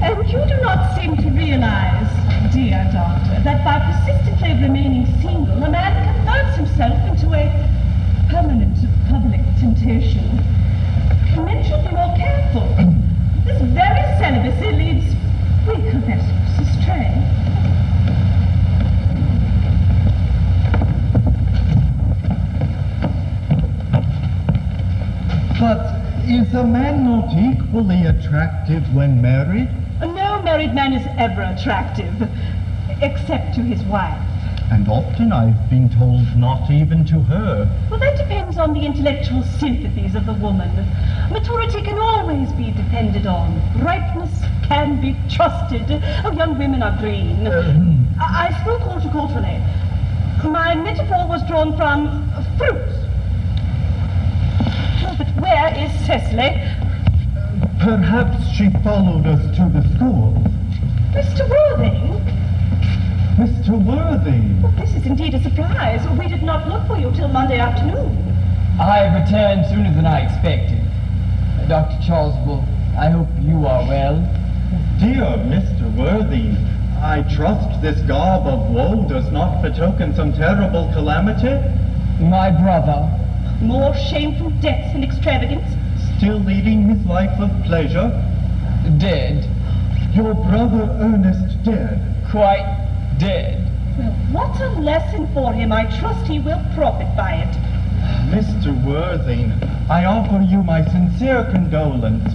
S5: And you do not seem to realize, dear doctor, that by persistently remaining single, a man converts himself into a permanent public temptation. Men should be more careful. This very celibacy leads weaker vessels astray.
S7: But is a man not equally attractive when married?
S5: No married man is ever attractive, except to his wife.
S7: And often I've been told not even to her.
S5: Well, that depends on the intellectual sympathies of the woman. Maturity can always be depended on. Ripeness can be trusted. Oh, young women are green. I spoke horticulturally. My metaphor was drawn from fruits. Oh, but where is Cecily?
S7: Perhaps she followed us to the school.
S5: Mr. Worthing?
S7: Mr. Worthing.
S5: Well, this is indeed a surprise. We did not look for you till Monday afternoon.
S9: I have returned sooner than I expected. Dr. Chasuble, I hope you are well.
S7: Dear Mr. Worthing, I trust this garb of woe does not betoken some terrible calamity?
S9: My brother.
S5: More shameful deaths and extravagance.
S7: Still leading his life of pleasure?
S9: Dead.
S7: Your brother Earnest dead?
S9: Quite dead.
S5: Well, what a lesson for him. I trust he will profit by it.
S7: Mr. Worthing, I offer you my sincere condolence.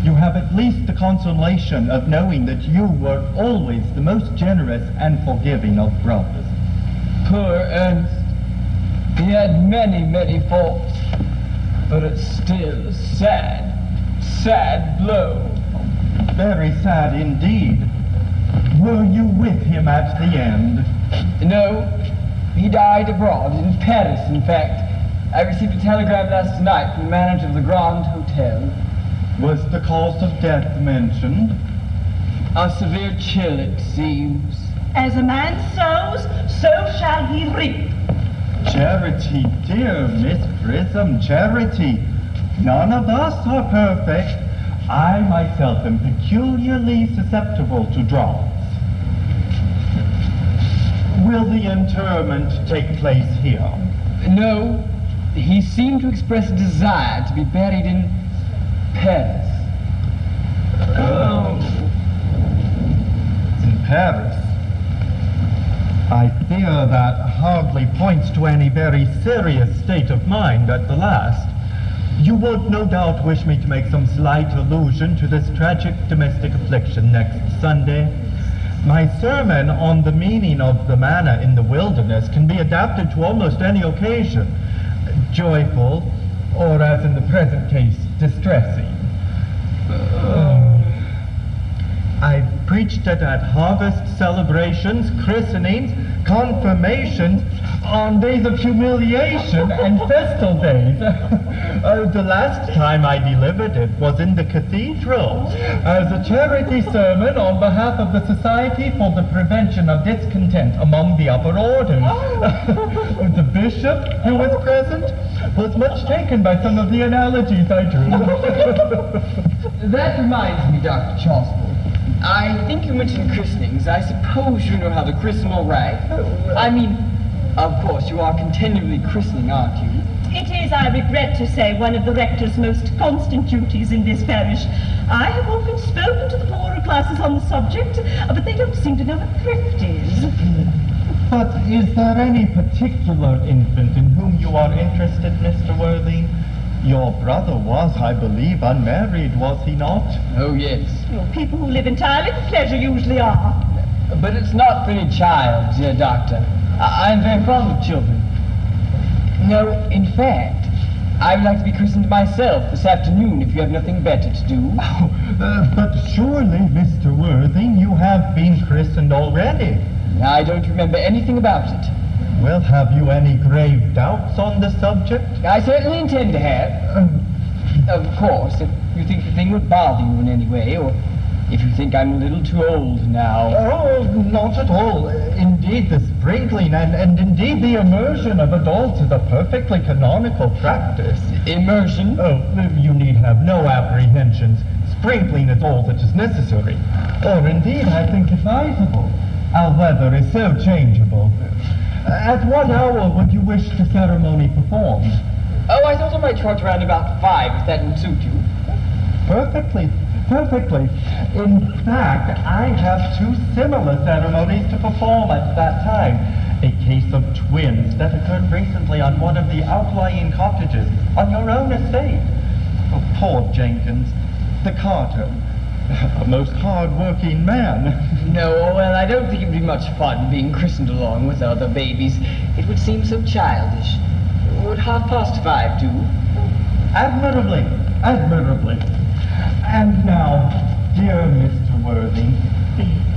S7: You have at least the consolation of knowing that you were always the most generous and forgiving of brothers.
S9: Poor Ernest. He had many, many faults, but it's still a sad, sad blow.
S7: Very sad indeed. Were you with him at the end?
S9: No, he died abroad, in Paris, in fact. I received a telegram last night from the manager of the Grand Hotel.
S7: Was the cause of death mentioned?
S9: A severe chill, it seems.
S5: As a man sows, so shall he reap.
S7: Charity, dear Miss Prism, charity. None of us are perfect. I myself am peculiarly susceptible to draughts. Will the interment take place here?
S9: No, he seemed to express a desire to be buried in Paris.
S7: Oh. It's in Paris. I fear that hardly points to any very serious state of mind at the last. You would no doubt wish me to make some slight allusion to this tragic domestic affliction next Sunday. My sermon on the meaning of the manna in the wilderness can be adapted to almost any occasion, joyful, or as in the present case, distressing. I've preached it at harvest celebrations, christenings, confirmations, on days of humiliation and festal days. The last time I delivered it was in the cathedral as a charity sermon on behalf of the Society for the Prevention of Discontent among the Upper Orders. The bishop, who was present, was much taken by some of the analogies I drew.
S9: That reminds me, Dr. Chasuble. I think you mentioned christenings. I suppose you know how to christen all right. I mean, of course, you are continually christening, aren't you?
S5: It is, I regret to say, one of the rector's most constant duties in this parish. I have often spoken to the poorer classes on the subject, but they don't seem to know what thrift is.
S7: But is there any particular infant in whom you are interested, Mr. Worthing? Your brother was, I believe, unmarried, was he not?
S9: Oh, yes.
S5: Well, people who live entirely for pleasure usually are.
S9: But it's not for any child, dear doctor. I'm very fond of children. No, in fact, I would like to be christened myself this afternoon if you have nothing better to do.
S7: But surely, Mr. Worthing, you have been christened already.
S9: I don't remember anything about it.
S7: Well, have you any grave doubts on the subject?
S9: I certainly intend to have. Of course, if you think the thing would bother you in any way, or if you think I'm a little too old now.
S7: Oh, not at all. Indeed, the sprinkling and indeed the immersion of adults is a perfectly canonical practice.
S9: Immersion?
S7: Oh, you need have no apprehensions. Sprinkling is all that is necessary, or indeed, I think, advisable. Our weather is so changeable. At what hour would you wish the ceremony performed?
S9: Oh, I thought I might trot around about 5, if that would suit you.
S7: Perfectly. In fact, I have 2 similar ceremonies to perform at that time. A case of twins that occurred recently on one of the outlying cottages on your own estate. Oh, poor Jenkins, the carter, a most hard-working man.
S9: No, well, I don't think it would be much fun being christened along with other babies. It would seem so childish. Would 5:30 do?
S7: Admirably. And now, dear Mr. Worthing,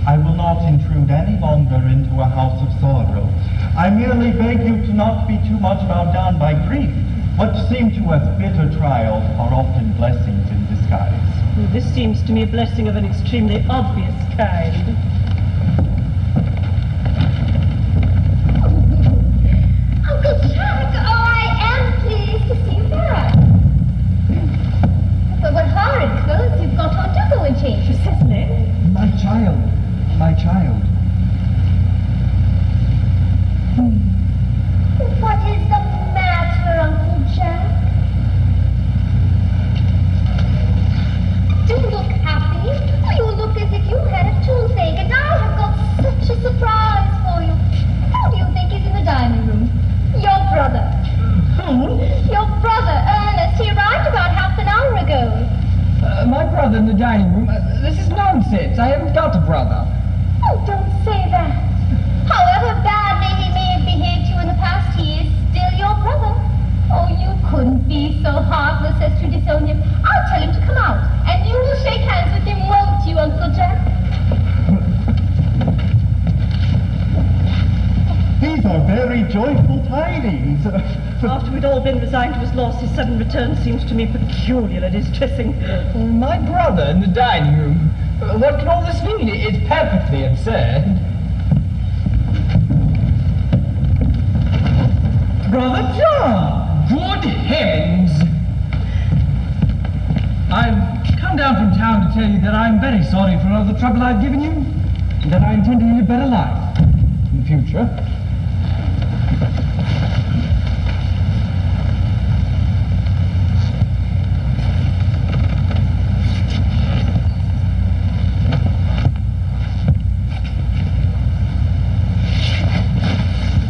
S7: I will not intrude any longer into a house of sorrow. I merely beg you to not be too much bowed down by grief. What seem to us bitter trials are often blessings in disguise.
S5: Well, this seems to me a blessing of an extremely obvious kind.
S6: Uncle Jack, I am pleased to see you back. But what horrid clothes you've got on. Do go and change, Cecily.
S2: My child.
S6: What is the matter, Uncle Jack? Do look happy. You look as if you had a toothache, and I have got such a surprise for you. Who do you think is in the dining room? Your brother.
S9: Who?
S6: Your brother, Ernest. He arrived about half an hour ago.
S9: My brother in the dining room? This is nonsense. I haven't got a brother.
S6: Oh, don't say that. However badly he may have behaved to you in the past, he is still your brother. Oh, you couldn't be so heartless as to disown him. I'll tell him to come out, and you will shake hands with him, won't you, Uncle Jack?
S7: These are very joyful tidings.
S5: After we'd all been resigned to his loss, his sudden return seems to me peculiarly distressing.
S9: My brother in the dining room? What can all this mean? It's perfectly absurd. Brother John! Good heavens!
S1: I've come down from town to tell you that I'm very sorry for all the trouble I've given you, and that I intend to lead a better life in the future.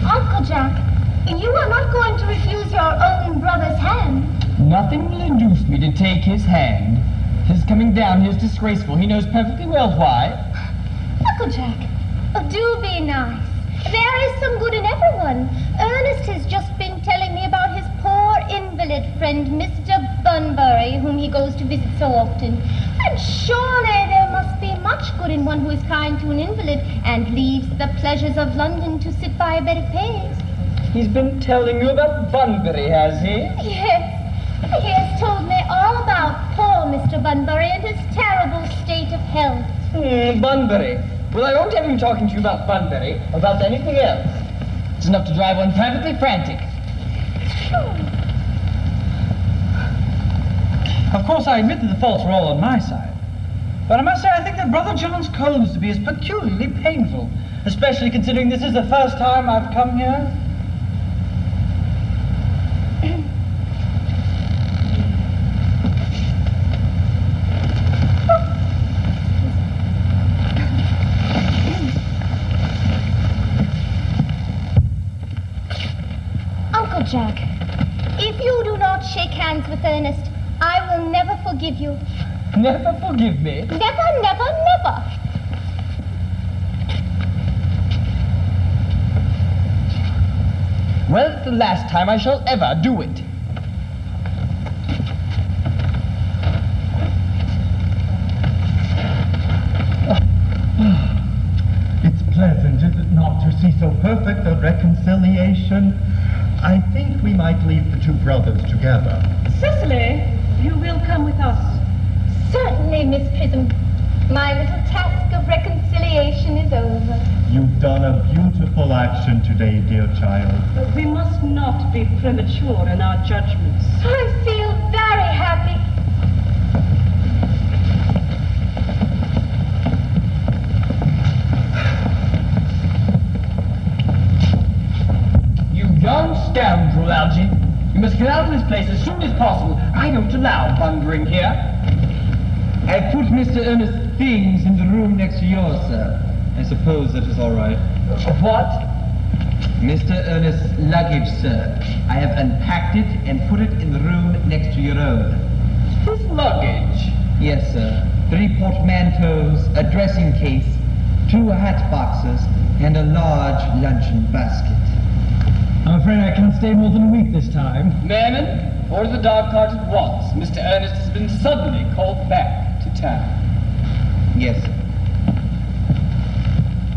S6: Uncle Jack, you are not going to refuse your own brother's hand.
S9: Nothing will induce me to take his hand. His coming down here is disgraceful. He knows perfectly well why.
S6: Uncle Jack, do be nice. There is some good in everyone. Ernest has just been telling me about his poor invalid friend, Mr. Bunbury, whom he goes to visit so often. And surely there must be much good in one who is kind to an invalid and leaves the pleasures of London to sit by a bed of pays.
S9: He's been telling you about Bunbury, has he?
S6: Yes. He has told me all about poor Mr. Bunbury and his terrible state of health.
S9: Bunbury. Well, I won't have him talking to you about Bunbury or about anything else. It's enough to drive one perfectly frantic.
S1: Of course, I admit that the faults are all on my side. But I must say, I think that Brother John's coldness to me is peculiarly painful, especially considering this is the first time I've come here.
S6: Jack. If you do not shake hands with Ernest, I will never forgive you.
S9: Never forgive me?
S6: Never, never, never.
S9: Well, it's the last time I shall ever do it.
S7: It's pleasant, is it not, to see so perfect a reconciliation? I think we might leave the two brothers together.
S5: Cecily, you will come with us.
S6: Certainly, Miss Prism. My little task of reconciliation is over.
S7: You've done a beautiful action today, dear child.
S5: But we must not be premature in our judgments.
S6: I feel very happy.
S9: You young scoundrel, Algy. You must get out of this place as soon as possible. I don't allow thundering here.
S8: I put Mr. Earnest's things in the room next to yours, sir. I suppose that is all right.
S9: What?
S8: Mr. Earnest's luggage, sir. I have unpacked it and put it in the room next to your own.
S9: His luggage?
S8: Yes, sir. 3 portmanteaus, a dressing case, 2 hat boxes, and a large luncheon basket.
S1: I'm afraid I can't stay more than a week this time.
S9: Merriman, order the dog cart at once. Mr. Earnest has been suddenly called back to town.
S8: Yes, sir.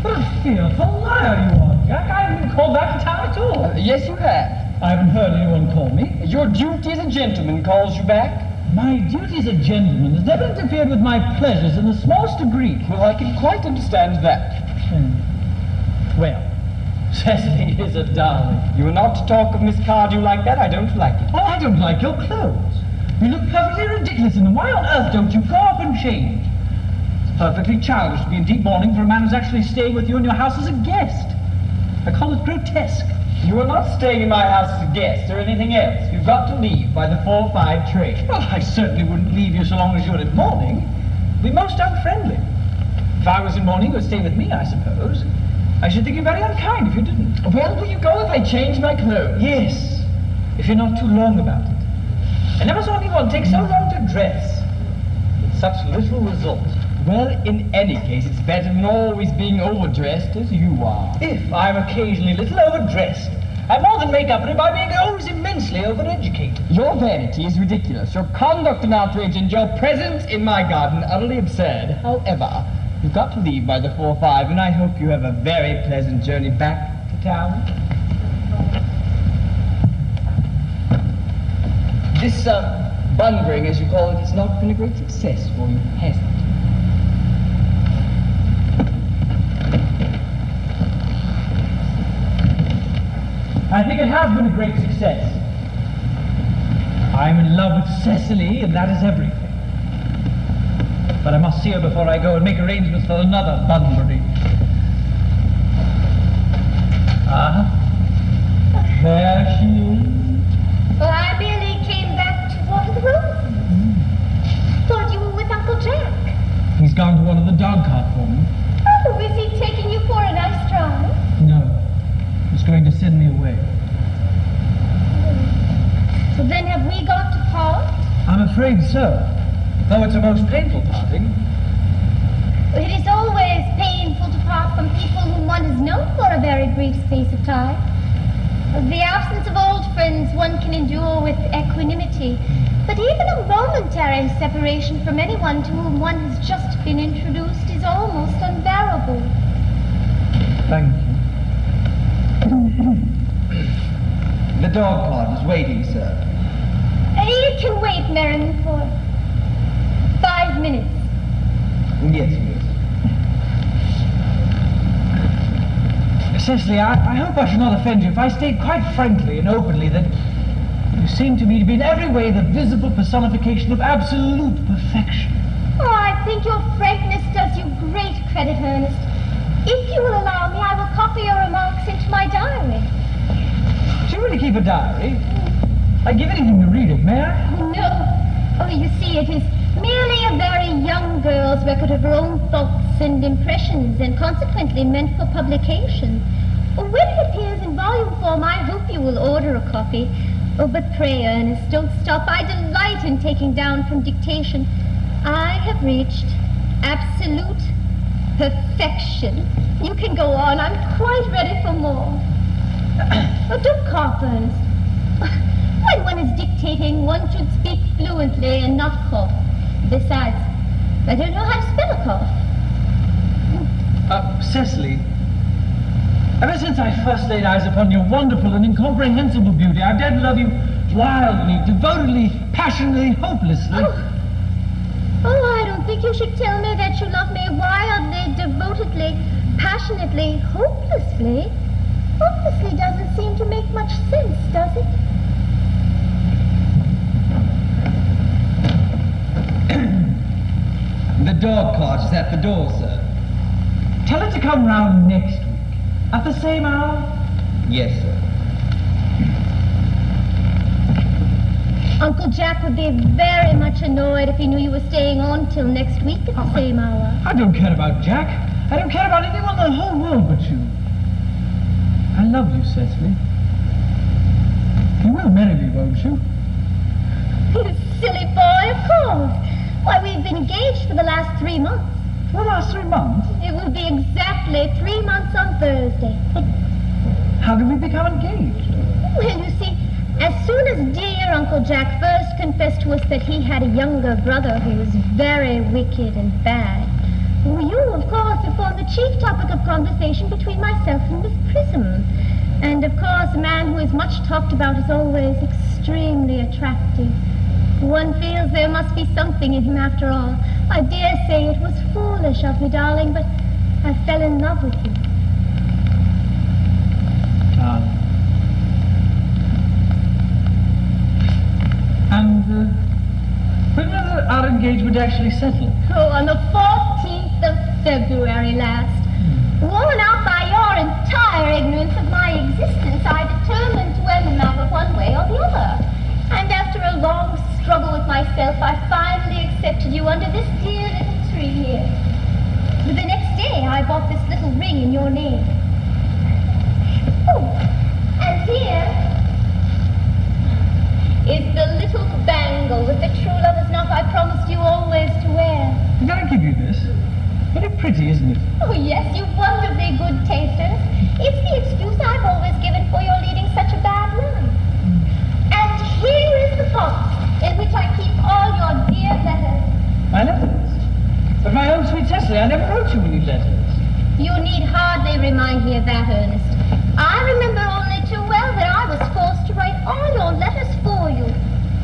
S1: What a fearful liar you are, Jack. I haven't been called back to town at all.
S9: Yes, you have.
S1: I haven't heard anyone call me.
S9: Your duty as a gentleman calls you back.
S1: My duty as a gentleman has never interfered with my pleasures in the smallest degree.
S9: Well, I can quite understand that.
S1: Well, Cecily is a darling.
S9: You are not to talk of Miss Cardew like that. I don't like it.
S1: Oh, I don't like your clothes. You look perfectly ridiculous in them. Why on earth don't you go up and change? It's perfectly childish to be in deep mourning for a man who's actually staying with you in your house as a guest. I call it grotesque.
S9: You are not staying in my house as a guest or anything else. You've got to leave by the 4:05 train.
S1: Well, I certainly wouldn't leave you so long as you're in mourning. It'd be most unfriendly. If I was in mourning, you'd stay with me, I suppose. I should think you very unkind if you didn't.
S9: Well, will you go if I change my clothes?
S1: Yes, if you're not too long about it. I never saw anyone take so long to dress. With such little result.
S9: Well, in any case, it's better than always being overdressed as you are.
S1: If I'm occasionally a little overdressed, I more than make up for it by being always immensely overeducated.
S9: Your vanity is ridiculous, your conduct an outrage, and your presence in my garden utterly absurd. However, you've got to leave by the 4:05, and I hope you have a very pleasant journey back to town. This, bungering, as you call it, has not been a great success for you, has it?
S1: I think it has been a great success. I'm in love with Cecily, and that is everything. But I must see her before I go and make arrangements for another Bunbury. There she is.
S6: Well, I merely came back to water the roses. Thought you were with Uncle Jack.
S1: He's gone to one of the dog cart for me.
S6: Oh, is he taking you for a nice drive?
S1: No, he's going to send me away.
S6: So then have we got to part?
S1: I'm afraid so. Though it's a most painful parting.
S6: It is always painful to part from people whom one has known for a very brief space of time. The absence of old friends one can endure with equanimity, but even a momentary separation from anyone to whom one has just been introduced is almost unbearable.
S1: Thank you.
S8: The dog cart is waiting, sir.
S6: It can wait, Merriman, for 5 minutes.
S8: Yes, miss.
S1: Cecily, I hope I shall not offend you if I state quite frankly and openly that you seem to me to be in every way the visible personification of absolute perfection.
S6: Oh, I think your frankness does you great credit, Ernest. If you will allow me, I will copy your remarks into my diary.
S1: Do you really keep a diary? I'd give anything to read it, may I?
S6: No. Oh, you see, it is merely a very young girl's record of her own thoughts and impressions, and consequently meant for publication. When it appears in volume form, I hope you will order a copy. Oh, but pray, Ernest, don't stop. I delight in taking down from dictation. I have reached absolute perfection. You can go on. I'm quite ready for more. Oh, don't cough, Ernest. When one is dictating, one should speak fluently and not cough. Besides, I don't know how to spell a cough.
S1: Cecily, ever since I first laid eyes upon your wonderful and incomprehensible beauty, I've dared to love you wildly, devotedly, passionately, hopelessly.
S6: Oh, I don't think you should tell me that you love me wildly, devotedly, passionately, hopelessly. Hopelessly doesn't seem to make much sense, does it?
S8: The dog cart is at the door, sir.
S1: Tell her to come round next week. At the same hour?
S8: Yes, sir.
S6: Uncle Jack would be very much annoyed if he knew you were staying on till next week at the same hour.
S1: I don't care about Jack. I don't care about anyone in the whole world but you. I love you, Cecily. You will marry me, won't you?
S6: You silly boy, of course. Why, we've been engaged for the last 3 months.
S1: For the last 3 months?
S6: It will be exactly 3 months on Thursday.
S1: But how did we become engaged?
S6: Well, you see, as soon as dear Uncle Jack first confessed to us that he had a younger brother who was very wicked and bad, you, of course, have formed the chief topic of conversation between myself and Miss Prism. And, of course, a man who is much talked about is always extremely attractive. One feels there must be something in him after all. I dare say it was foolish of me, darling, but I fell in love with you.
S1: And when will our engagement actually settle?
S6: Oh, on the 14th of February last. Worn out by your entire ignorance of my existence, I determined to end the matter one way or the other. And after a long struggle with myself, I finally accepted you under this dear little tree here. But the next day, I bought this little ring in your name. Oh, and here is the little bangle with the true lover's knot I promised you always to wear.
S1: Did I give you this? Very pretty, isn't it?
S6: Oh, yes, you've wonderfully good taste, Ernest. It's the excuse I've always given for your leading such a bad life. And here is the box in which I keep all your dear letters.
S1: My letters? But my own sweet Cecily, I never wrote you any letters.
S6: You need hardly remind me of that, Ernest. I remember only too well that I was forced to write all your letters for you.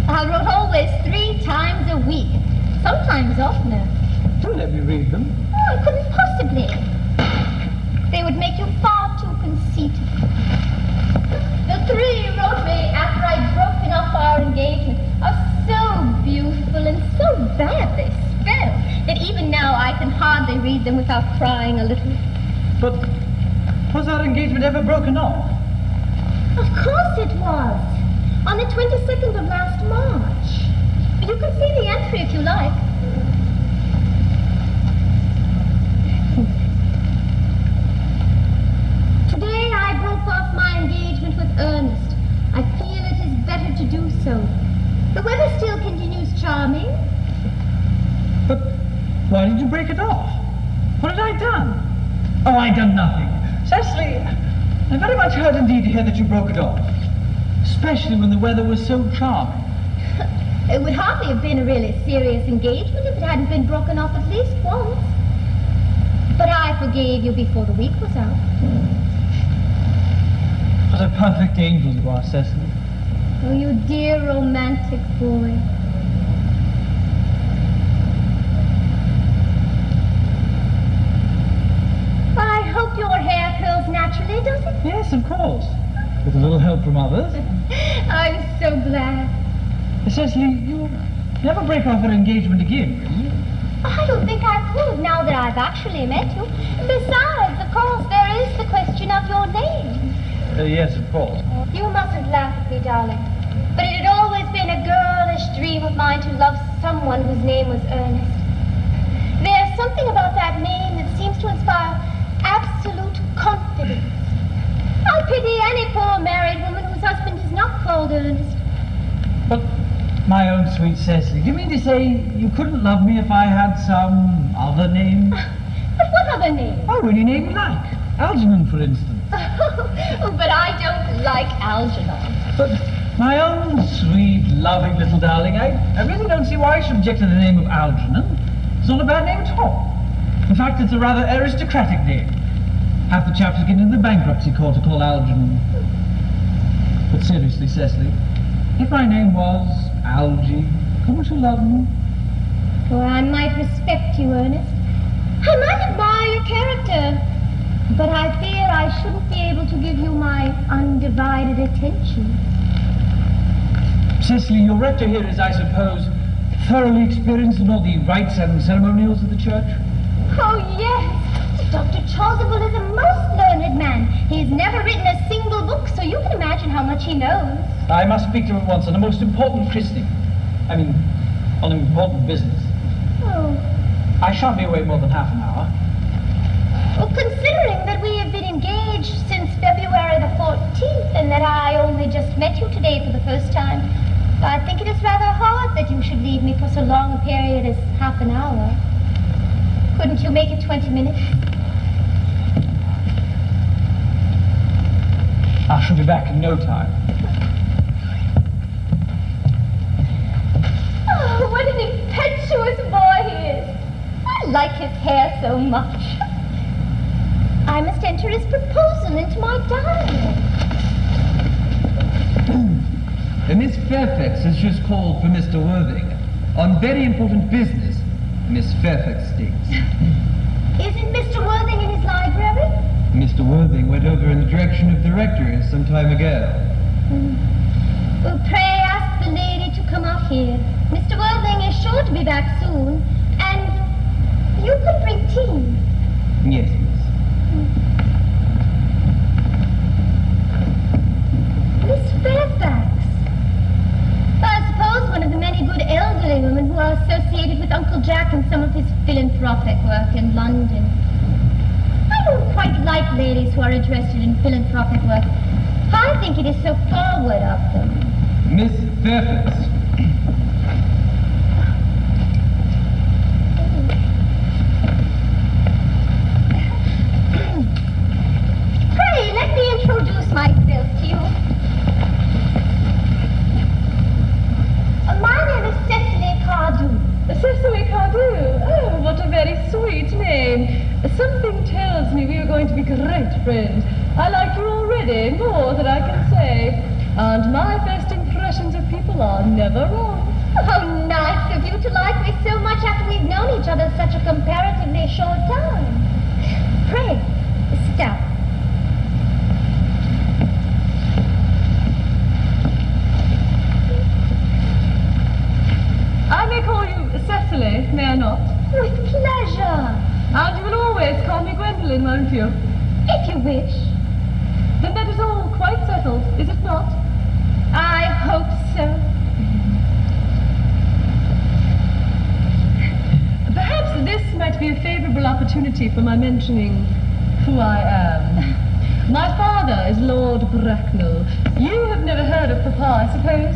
S6: I wrote always 3 times a week, sometimes oftener.
S1: Do let me read them.
S6: Oh, I couldn't possibly. They would make you far too conceited. The 3 you wrote me after I'd broken off our engagement are so beautiful and so badly spelled that even now I can hardly read them without crying a little.
S1: But was our engagement ever broken off?
S6: Of course it was. On the 22nd of last March. You can see the entry if you like. Today I broke off my engagement with Earnest. I feel it is better to do so. The weather still continues charming.
S1: But why did you break it off? What had I done? Oh, I done nothing. Cecily, I'm very much hurt indeed to hear that you broke it off. Especially when the weather was so charming.
S6: It would hardly have been a really serious engagement if it hadn't been broken off at least once. But I forgave you before the week was out.
S1: What a perfect angel you are, Cecily.
S6: Oh, you dear romantic boy. I hope your hair curls naturally, does it?
S1: Yes, of course. With a little help from others.
S6: I'm so glad.
S1: Cecily, you'll never break off an engagement again, will you?
S6: I don't think I could now that I've actually met you. Besides, of course, there is the question of your name.
S1: Yes, of course.
S6: You mustn't laugh at me, darling. But it had always been a girlish dream of mine to love someone whose name was Earnest. There's something about that name that seems to inspire absolute confidence. I pity any poor married woman whose husband is not called Ernest.
S1: But, my own sweet Cecily, do you mean to say you couldn't love me if I had some other name?
S6: But what other name?
S1: Oh, any name you like. Algernon, for instance.
S6: But I don't like Algernon.
S1: But, my own sweet, loving little darling, I really don't see why I should object to the name of Algernon. It's not a bad name at all. In fact, it's a rather aristocratic name. Half the chaps get into the bankruptcy court to call Algernon. But seriously, Cecily, if my name was Algie, couldn't you love me?
S6: Well, I might respect you, Ernest. I might admire your character. But I fear I shouldn't be able to give you my undivided attention.
S1: Cecily, your rector here is, I suppose, thoroughly experienced in all the rites and ceremonials of the church?
S6: Oh, yes. Dr. Chasuble is a most learned man. He's never written a single book, so you can imagine how much he knows.
S1: I must speak to him at once on a most important christening. On an important business.
S6: Oh.
S1: I shan't be away more than half an hour.
S6: Well, considering that we have been engaged since February the 14th and that I only just met you today for the first time, I think it is rather hard that you should leave me for so long a period as half an hour. Couldn't you make it 20 minutes?
S1: I shall be back in no time.
S6: Oh, what an impetuous boy he is. I like his hair so much. I must enter his proposal into my diary.
S8: Miss Fairfax has just called for Mr. Worthing. On very important business, Miss Fairfax states.
S6: Isn't Mr. Worthing in his library?
S8: Mr. Worthing went over in the direction of the rectory some time ago.
S6: Well, pray ask the lady to come up here. Mr. Worthing is sure to be back soon, and you could bring tea.
S8: Yes, miss.
S6: Miss Fairfax. I suppose one of the many good elderly women who are associated with Uncle Jack and some of his philanthropic work in London. I don't quite like ladies who are interested in philanthropic work. I think it is so forward of them.
S8: Miss Fairfax.
S6: Pray, let me introduce myself to you. My name is Cecily Cardew.
S4: Cecily Cardew? Oh, what a very sweet name. Something tells me we are going to be great friends. I like you already, more than I can say. And my first impressions of people are never wrong.
S6: How nice of you to like me so much after we've known each other such a comparatively short time. Pray, sit down.
S4: I may call you Cecily, may I not?
S6: With pleasure.
S4: And you will always call me Gwendolen, won't you?
S6: If you wish.
S4: Then that is all quite settled, is it not?
S6: I hope so.
S4: Perhaps this might be a favourable opportunity for my mentioning who I am. My father is Lord Bracknell. You have never heard of Papa, I suppose?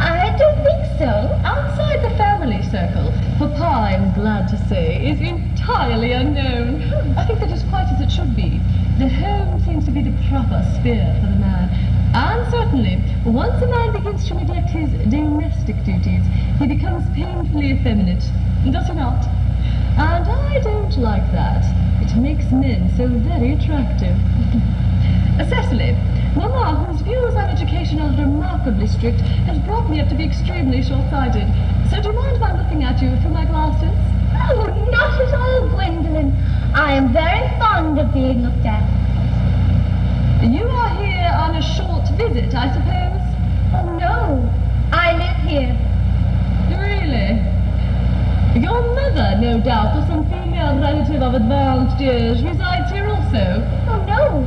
S6: I don't think so.
S4: Outside the family circle, Papa, I'm glad to say, is entirely unknown. I think that is quite as it should be. The home seems to be the proper sphere for the man. And certainly, once a man begins to neglect his domestic duties, he becomes painfully effeminate, does he not? And I don't like that. It makes men so very attractive. Cecily, Mamma, whose views on education are remarkably strict, has brought me up to be extremely short-sighted. So do you mind if I'm looking at you through my glasses?
S6: Oh, not at all, Gwendolen. I am very fond of being looked at.
S4: You are here on a short visit, I suppose?
S6: Oh, no. I live here.
S4: Really? Your mother, no doubt, or some female relative of advanced years, resides here also?
S6: Oh, no.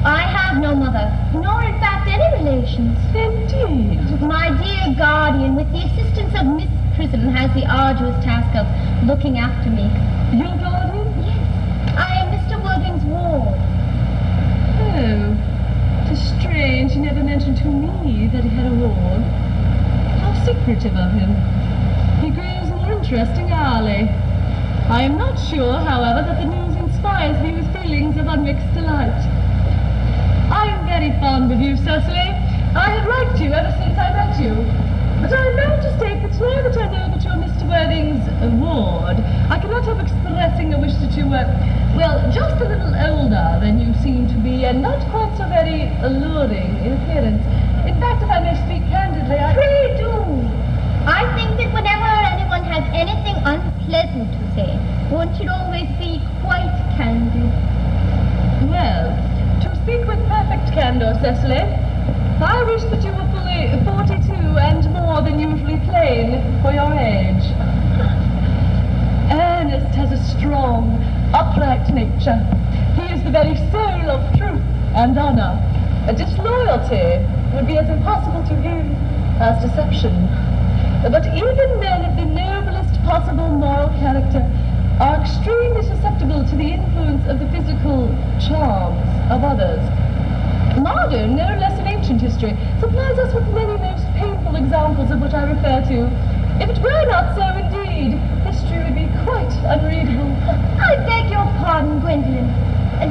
S6: I have no mother, nor in fact any relations.
S4: Indeed.
S6: My dear guardian, with the assistance of Miss Prism, has the arduous task of looking after me.
S4: Your guardian?
S6: Yes. I am Mr. Worthing's ward.
S4: Oh. she never mentioned to me that he had a ward. How secretive of him. He grows more interesting hourly. I am not sure, however, that the news inspires me with feelings of unmixed delight. I am very fond of you, Cecily. I have liked you ever since I met you. But I am bound to state that now that I know that you're Mr. Worthing's ward, I cannot help expressing a wish that you were, well, just a little older than you seem to be, and not quite so very alluring in appearance. In fact, if I may speak candidly,
S6: Pray do. I think that whenever anyone has anything unpleasant to say, one should always be quite candid.
S4: Well, to speak with perfect candor, Cecily, I wish that you were fully 42 and more than usually plain for your age. Ernest has a strong, upright nature. He is the very soul of truth and honor. Disloyalty would be as impossible to him as deception. But even men of the noblest possible moral character are extremely susceptible to the influence of the physical charms of others. Modern, no less than ancient history, supplies us with many most painful examples of what I refer to. If it were not so, indeed, history would be quite unreadable.
S6: I beg your pardon, Gwendolyn.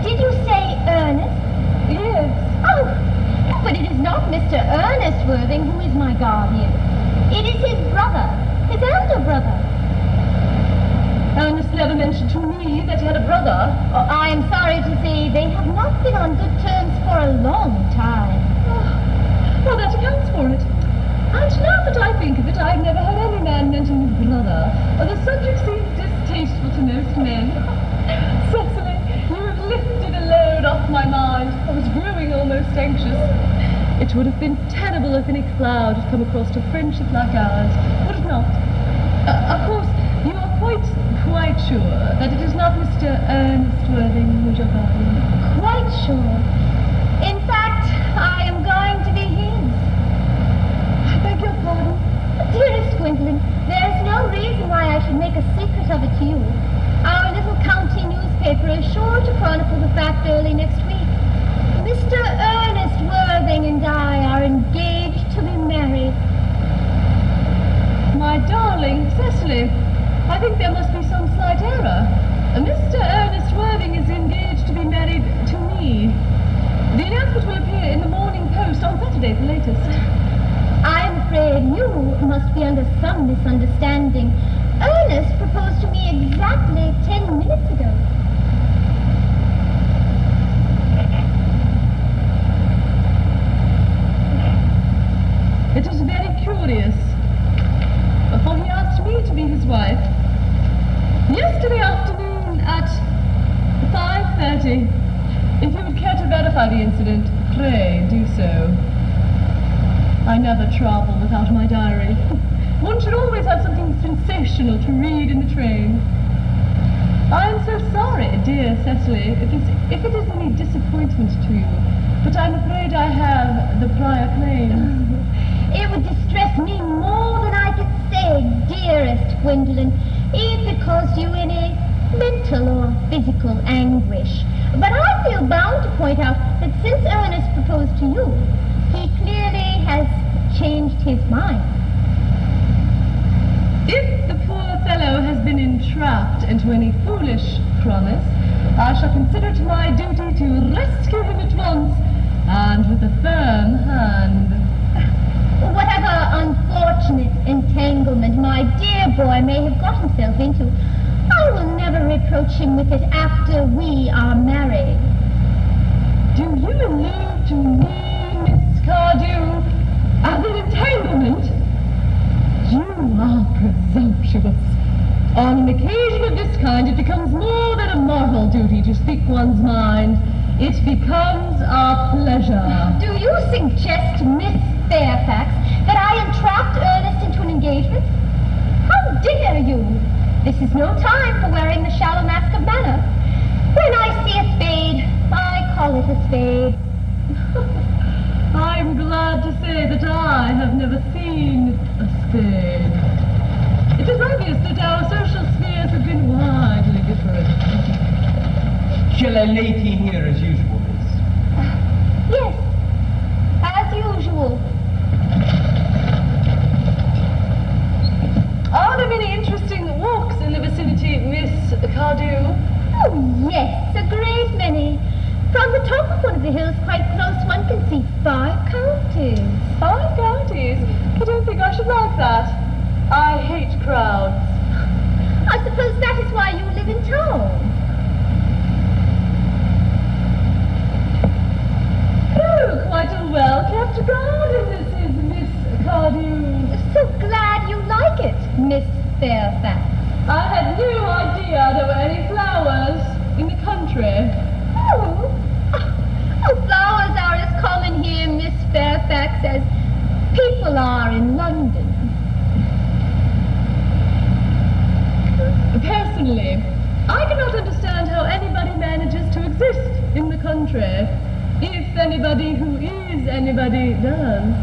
S6: Did you say Ernest?
S4: Yes.
S6: Oh, but it is not Mr. Ernest Worthing who is my guardian. It is his brother, his elder brother.
S4: Ernest never mentioned to me that he had a brother.
S6: Oh, I am sorry to say they have not been on good terms for a long time.
S4: Well, that accounts for it. And now that I think of it, I've never heard any man mention his brother. The subject seems distasteful to most men. Cecily, you have lifted a load off my mind. I was growing almost anxious. It would have been terrible if any cloud had come across a friendship like ours, would it not? Of course, you are quite sure that it is not Mr. Ernest Worthing who is your guardian?
S6: Quite sure. In fact, I am going to be his.
S4: I beg your pardon?
S6: Dearest Gwendolyn, there is no reason why I should make a secret of it to you. Our little county newspaper is sure to chronicle the fact early next week. Mr. Ernest Worthing and I are engaged to be married.
S4: My darling Cecily, I think there must be some slight error. Mr. Ernest Worthing is engaged to be married to me. The announcement will appear in the Morning Post on Saturday at the latest.
S6: I'm afraid you must be under some misunderstanding. Ernest proposed to me exactly 10 minutes ago.
S4: It is very curious, for he asked me to be his wife yesterday afternoon at 5:30. If you would care to verify the incident, pray do so. I never travel without my diary. One should always have something sensational to read in the train. I am so sorry, dear Cecily, if it is any disappointment to you, but I'm afraid I have the prior claim.
S6: It would distress me more than I could say, dearest Gwendolyn, if it caused you any mental or physical anguish. But I feel bound to point out that since Ernest proposed to you, he clearly has changed his mind.
S4: If the poor fellow has been entrapped into any foolish promise, I shall consider it my duty to rescue him at once, and with a firm hand.
S6: Whatever unfortunate entanglement my dear boy may have got himself into, I will never reproach him with it after we are married.
S4: Do you allude to me, Miss Cardew, as an entanglement? You are presumptuous. On an occasion of this kind, it becomes more than a mortal duty to speak one's mind. It becomes a pleasure.
S6: Do you suggest, Miss Fairfax, that I entrapped Ernest into an engagement? How dare you? This is no time for wearing the shallow mask of manner. When I see a spade, I call it a spade.
S4: I'm glad to say that I have never seen a spade. It is obvious that our social spheres have been widely different.
S8: Shall I lay tea here as usual, miss?
S6: Yes.
S4: interesting walks in the vicinity, Miss Cardew?
S6: Oh, yes, a great many. From the top of one of the hills quite close, one can see 5 counties.
S4: 5 counties? I don't think I should like that. I hate crowds.
S6: I suppose that is why you live in town.
S4: Oh, quite a well-kept garden this is, Miss Cardew.
S6: So glad you like it, Miss Fairfax.
S4: I had no idea there were any flowers in the country.
S6: Oh, flowers are as common here, Miss Fairfax, as people are in London.
S4: Personally, I cannot understand how anybody manages to exist in the country, if anybody who is anybody does.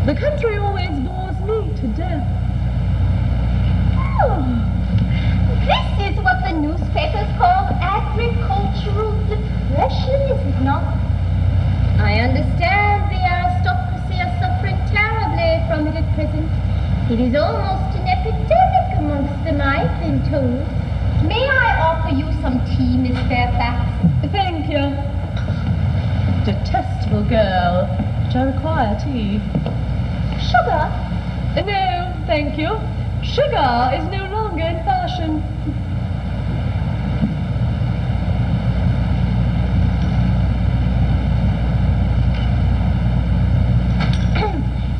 S4: The country always bores me to death.
S6: Oh, this is what the newspapers call agricultural depression, is it not? I understand the aristocracy are suffering terribly from it at present. It is almost an epidemic amongst them, I've been told. May I offer you some tea, Miss Fairfax?
S4: Thank you. Detestable girl. But I require tea.
S6: Sugar?
S4: No, thank you. Sugar is no longer in fashion.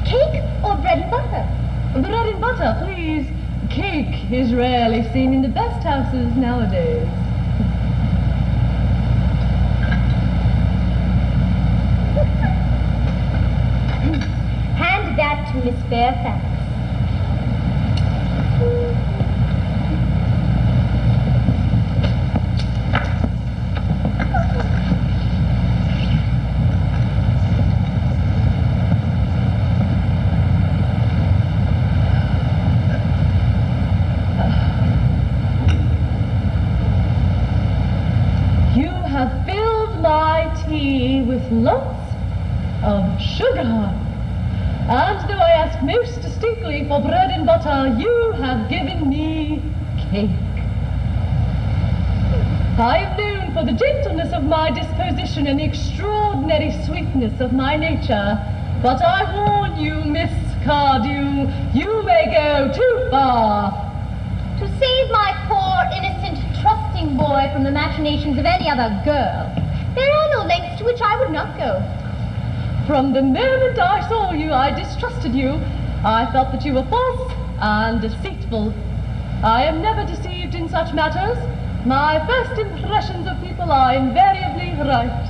S6: Cake or bread and butter?
S4: Bread and butter, please. Cake is rarely seen in the best houses nowadays.
S6: Hand that to Miss Fairfax.
S4: With lots of sugar. And though I ask most distinctly for bread and butter, you have given me cake. I am known for the gentleness of my disposition and the extraordinary sweetness of my nature, but I warn you, Miss Cardew, you may go too far.
S6: To save my poor, innocent, trusting boy from the machinations of any other girl, there are no lengths to which I would not go.
S4: From the moment I saw you, I distrusted you. I felt that you were false and deceitful. I am never deceived in such matters. My first impressions of people are invariably right.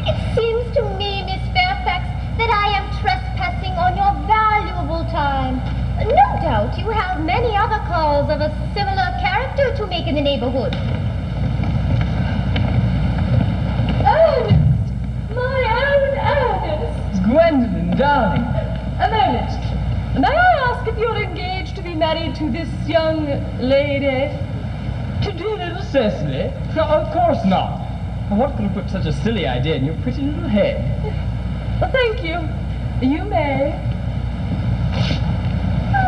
S6: It seems to me, Miss Fairfax, that I am trespassing on your valuable time. No doubt you have many other calls of a similar character to make in the neighborhood.
S4: Ernest! My own Ernest!
S9: Gwendolyn, darling.
S4: A moment. May I ask if you're engaged to be married to this young lady?
S9: To dear little Cecily? No, of course not. What could have put such a silly idea in your pretty little head?
S4: Well, thank you. You may.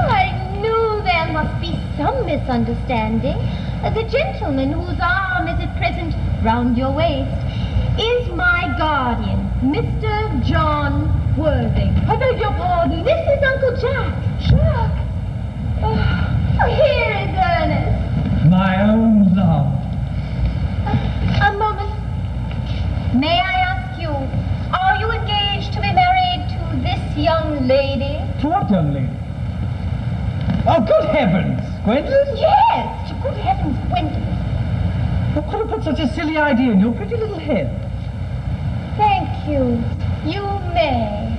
S6: I knew there must be some misunderstanding. The gentleman whose arm is at present round your waist is my guardian, Mr. John Worthing.
S4: I beg your pardon.
S6: This is Uncle Jack.
S4: Jack.
S6: Here is Ernest.
S9: My own love.
S6: A moment. May I ask you, are you engaged to be married to this young lady?
S9: To what young lady? Oh, good heavens! Gwendolyn?
S6: Yes, to good heavens, Gwendolyn.
S9: What could have put such a silly idea in your pretty little head?
S6: Thank you. You may.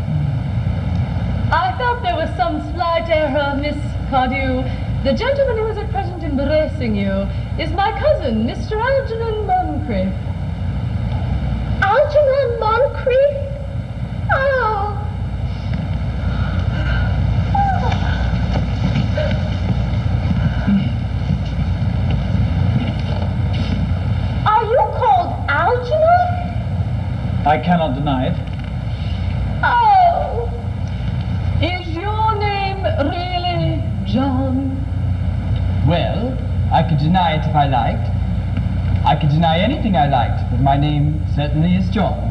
S4: I felt there was some slight error, Miss Cardew. The gentleman who is at present embracing you is my cousin, Mr. Algernon Moncrief.
S6: Algernon Moncrief? Oh. Are you called Algernon?
S9: I cannot deny it.
S6: Oh.
S4: Is your name really John?
S9: Well, I could deny it if I liked. I could deny anything I liked, but my name certainly is John.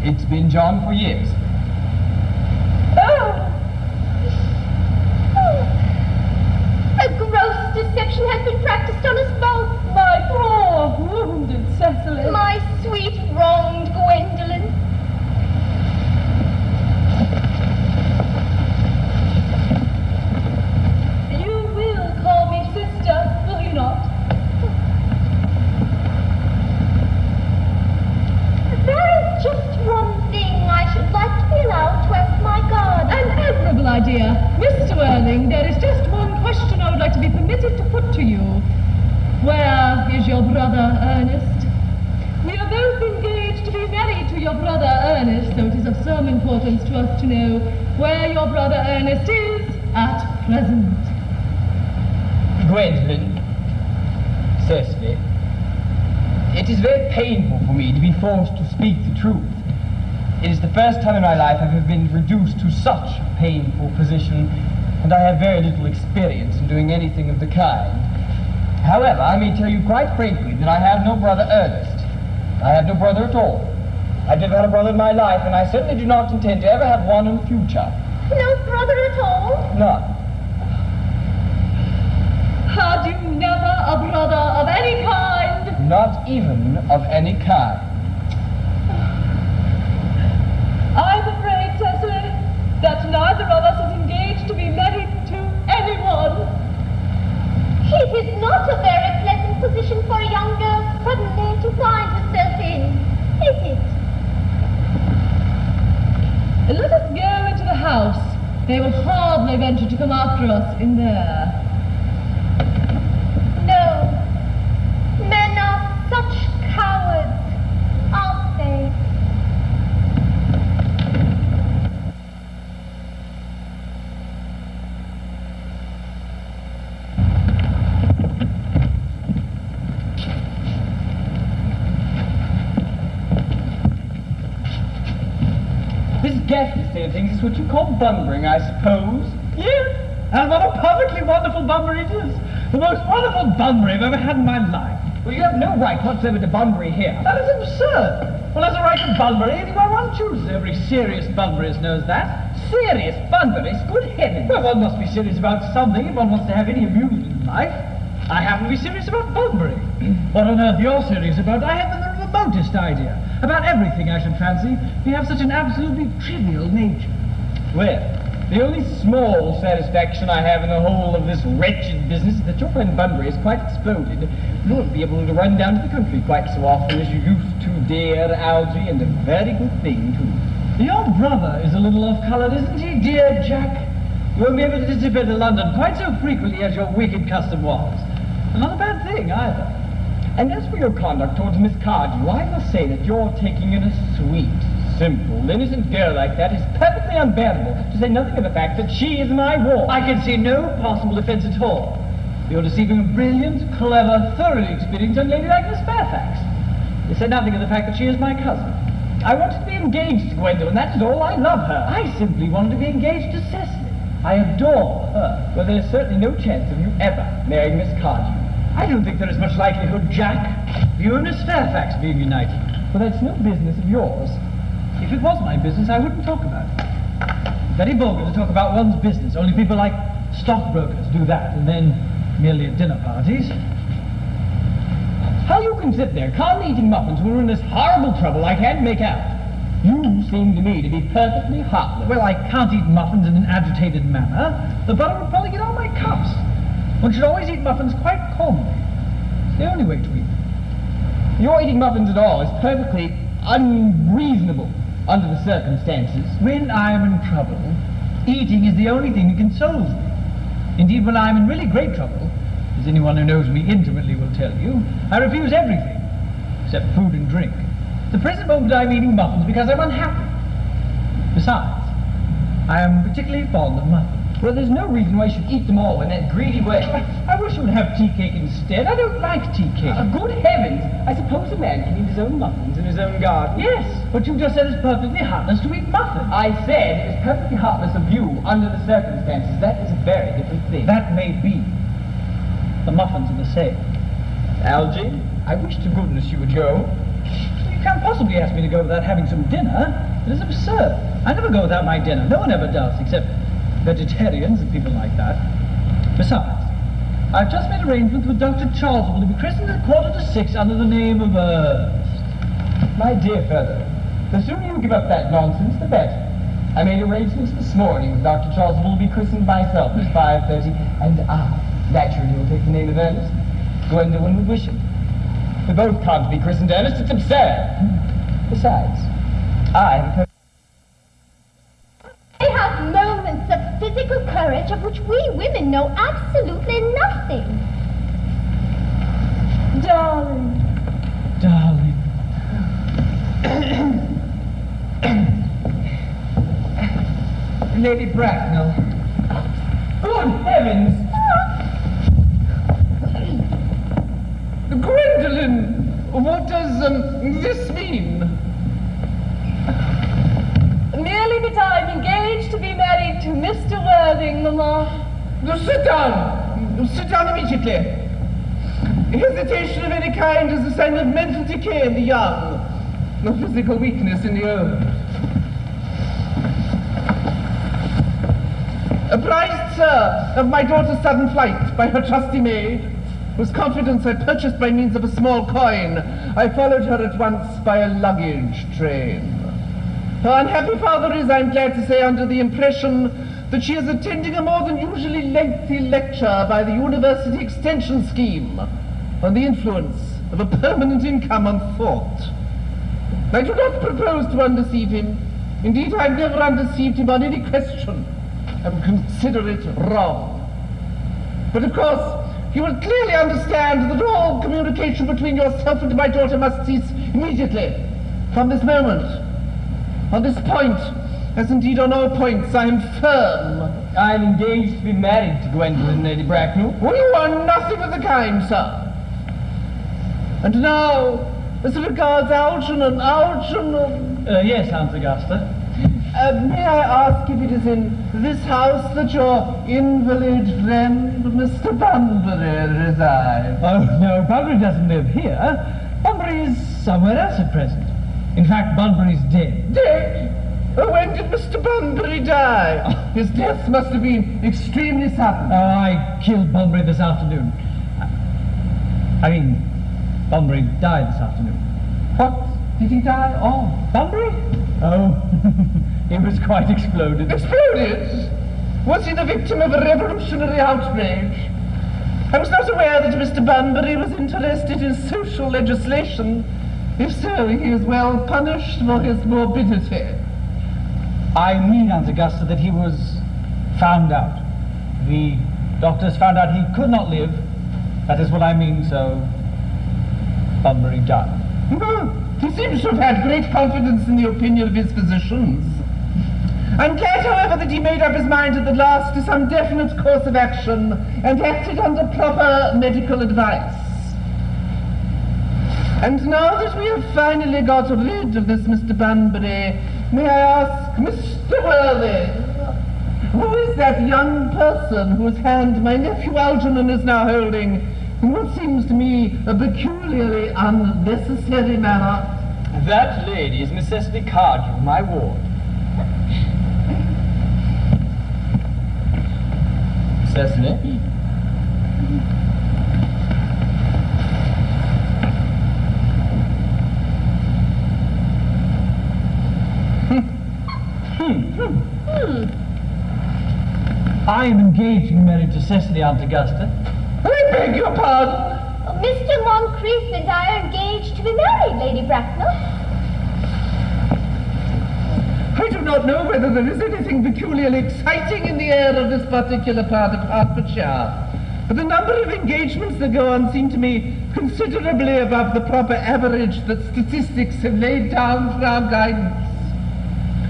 S9: It's been John for years.
S6: Oh! A gross deception has been practiced on us both.
S4: My poor, wounded Cecily.
S6: My sweet, wronged Gwendolen.
S4: You will call me sister, will you not?
S6: There is just one thing I should like to be allowed to ask my guardian.
S4: An admirable idea. Mr. Erling, there is just one question I would like to be permitted to put to you. Where is your brother Ernest? We are both engaged to be married to your brother Ernest, so it is of some importance to us to know where your brother Ernest is at present.
S9: Gwendolen, Cecily, it is very painful for me to be forced to speak the truth. It is the first time in my life I have been reduced to such a painful position, and I have very little experience in doing anything of the kind. However, I may tell you quite frankly that I have no brother Earnest. I have no brother at all. I've never had a brother in my life, and I certainly do not intend to ever have one in the future.
S6: No brother at all?
S9: None.
S4: Had you never a brother of any kind?
S9: Not even of any kind.
S4: I'm afraid, Cecily, that neither of us is engaged to be married to anyone.
S6: It is not a very pleasant position for a young girl suddenly to find herself in, is it?
S4: Let us go into the house. They will hardly venture to come after us in there.
S6: No. Men are such cowards, aren't they?
S9: This ghastly state of things is what you call bumbering, I suppose.
S1: Yes, and what a perfectly wonderful Bunbury it is. The most wonderful Bunbury I've ever had in my life.
S9: Well, you have no right whatsoever to Bunbury here.
S1: That is absurd. One has a right to Bunbury anywhere one chooses. Every serious Bunburyist knows that.
S9: Serious Bunburys? Good heavens!
S1: Well, one must be serious about something if one wants to have any amusement in life. I happen to be serious about Bunbury. What on earth you're serious about, I haven't the remotest idea. About everything, I should fancy. We have such an absolutely trivial nature.
S9: Well, the only small satisfaction I have in the whole of this wretched business is that your friend Bunbury is quite exploded. You won't be able to run down to the country quite so often as you used to, dear Algy, and a very good thing, too.
S1: Your brother is a little off-coloured, isn't he, dear Jack? You won't be able to disappear to London quite so frequently as your wicked custom was. Not a bad thing, either.
S9: And as for your conduct towards Miss Cardew, I must say that you're taking in a sweet, simple, innocent girl like that is perfectly unbearable, to say nothing of the fact that she is my ward.
S1: I can see no possible defence at all. You're deceiving a brilliant, clever, thoroughly experienced young lady like Miss Fairfax. You say nothing of the fact that she is my cousin.
S9: I wanted to be engaged to Gwendolen, that is all. I love her.
S1: I simply wanted to be engaged to Cecily. I adore her.
S9: Well, there's certainly no chance of you ever marrying Miss Cardew.
S1: I don't think there is much likelihood, Jack, of you and Miss Fairfax being united.
S9: Well, that's no business of yours.
S1: If it was my business, I wouldn't talk about it. It's very vulgar to talk about one's business. Only people like stockbrokers do that, and then merely at dinner parties.
S9: How you can sit there calmly eating muffins when we're in this horrible trouble I can't make out. You seem to me to be perfectly heartless.
S1: Well, I can't eat muffins in an agitated manner. The butter would probably get on my cuffs. One should always eat muffins quite calmly. It's the only way to eat them.
S9: Your eating muffins at all is perfectly unreasonable under the circumstances.
S1: When I am in trouble, eating is the only thing that consoles me. Indeed, when I am in really great trouble, as anyone who knows me intimately will tell you, I refuse everything, except food and drink. At the present moment I'm eating muffins because I'm unhappy. Besides, I am particularly fond of muffins.
S9: Well, there's no reason why you should eat them all in that greedy way.
S1: I wish you would have tea cake instead. I don't like tea cake.
S9: Good heavens! I suppose a man can eat his own muffins in his own garden.
S1: Yes, but you just said it's perfectly heartless to eat muffins.
S9: I said it is perfectly heartless of you under the circumstances. That is a very different thing.
S1: That may be. The muffins are the same.
S9: Algy, I wish to goodness you would go.
S1: You can't possibly ask me to go without having some dinner. It is absurd. I never go without my dinner. No one ever does, except vegetarians and people like that. Besides, I've just made arrangements with Dr. Charles to be christened at 5:45 under the name of Earnest.
S9: My dear fellow, the sooner you give up that nonsense, the better. I made arrangements this morning with Dr. Charles will be christened myself at 5:30, and I, naturally, will take the name of Earnest. Gwendolyn would wish it. We both can't be christened Earnest, it's absurd. Besides, I have
S6: They have moments of physical courage of which we women know absolutely nothing.
S4: Darling.
S1: Darling.
S8: Lady Bracknell. Good heavens!
S3: Gwendolyn, what does this mean?
S4: Merely that I'm engaged to be married to Mr. Worthing, Mamma.
S3: Sit down! Sit down immediately. Hesitation of any kind is a sign of mental decay in the young, of physical weakness in the old. Apprised, sir, of my daughter's sudden flight by her trusty maid, whose confidence I purchased by means of a small coin, I followed her at once by a luggage train. Her unhappy father is, I'm glad to say, under the impression that she is attending a more than usually lengthy lecture by the University Extension Scheme on the influence of a permanent income on thought. I do not propose to undeceive him. Indeed, I've never undeceived him on any question. I would consider it wrong. But of course, you will clearly understand that all communication between yourself and my daughter must cease immediately, from this moment. On this point, as indeed on all points, I am firm.
S9: I'm engaged to be married to Gwendolyn, Lady Bracknell.
S3: Well, you are nothing of the kind, sir. And now, as regards Algernon.
S1: Yes, Aunt Augusta.
S3: May I ask if it is in this house that your invalid friend, Mr. Bunbury, resides?
S1: Oh, no, Bunbury doesn't live here. Bunbury is somewhere else at present. In fact, Bunbury's dead.
S3: Dead? When did Mr. Bunbury die? His death must have been extremely sudden.
S1: I killed Bunbury this afternoon. Bunbury died this afternoon.
S3: What did he die of?
S1: Bunbury? Oh, he was quite exploded.
S3: Exploded? Was he the victim of a revolutionary outrage? I was not aware that Mr. Bunbury was interested in social legislation. If so, he is well punished for his morbidity.
S1: I mean, Aunt Augusta, that he was found out. The doctors found out he could not live. That is what I mean, so Bunbury died.
S3: He seems to have had great confidence in the opinion of his physicians. I'm glad, however, that he made up his mind at the last to some definite course of action and acted under proper medical advice. And now that we have finally got rid of this Mr. Bunbury, may I ask Mr. Worthing, who is that young person whose hand my nephew Algernon is now holding in what seems to me a peculiarly unnecessary manner?
S9: That lady is Miss Cecily Cardew, my ward. Cecily?
S1: I am engaged in marriage to Cecily, Aunt Augusta.
S3: I beg your pardon.
S6: Mr. Moncrief and I are engaged to be married, Lady Bracknell.
S3: I do not know whether there is anything peculiarly exciting in the air of this particular part of Hertfordshire, but the number of engagements that go on seem to me considerably above the proper average that statistics have laid down for our guidance.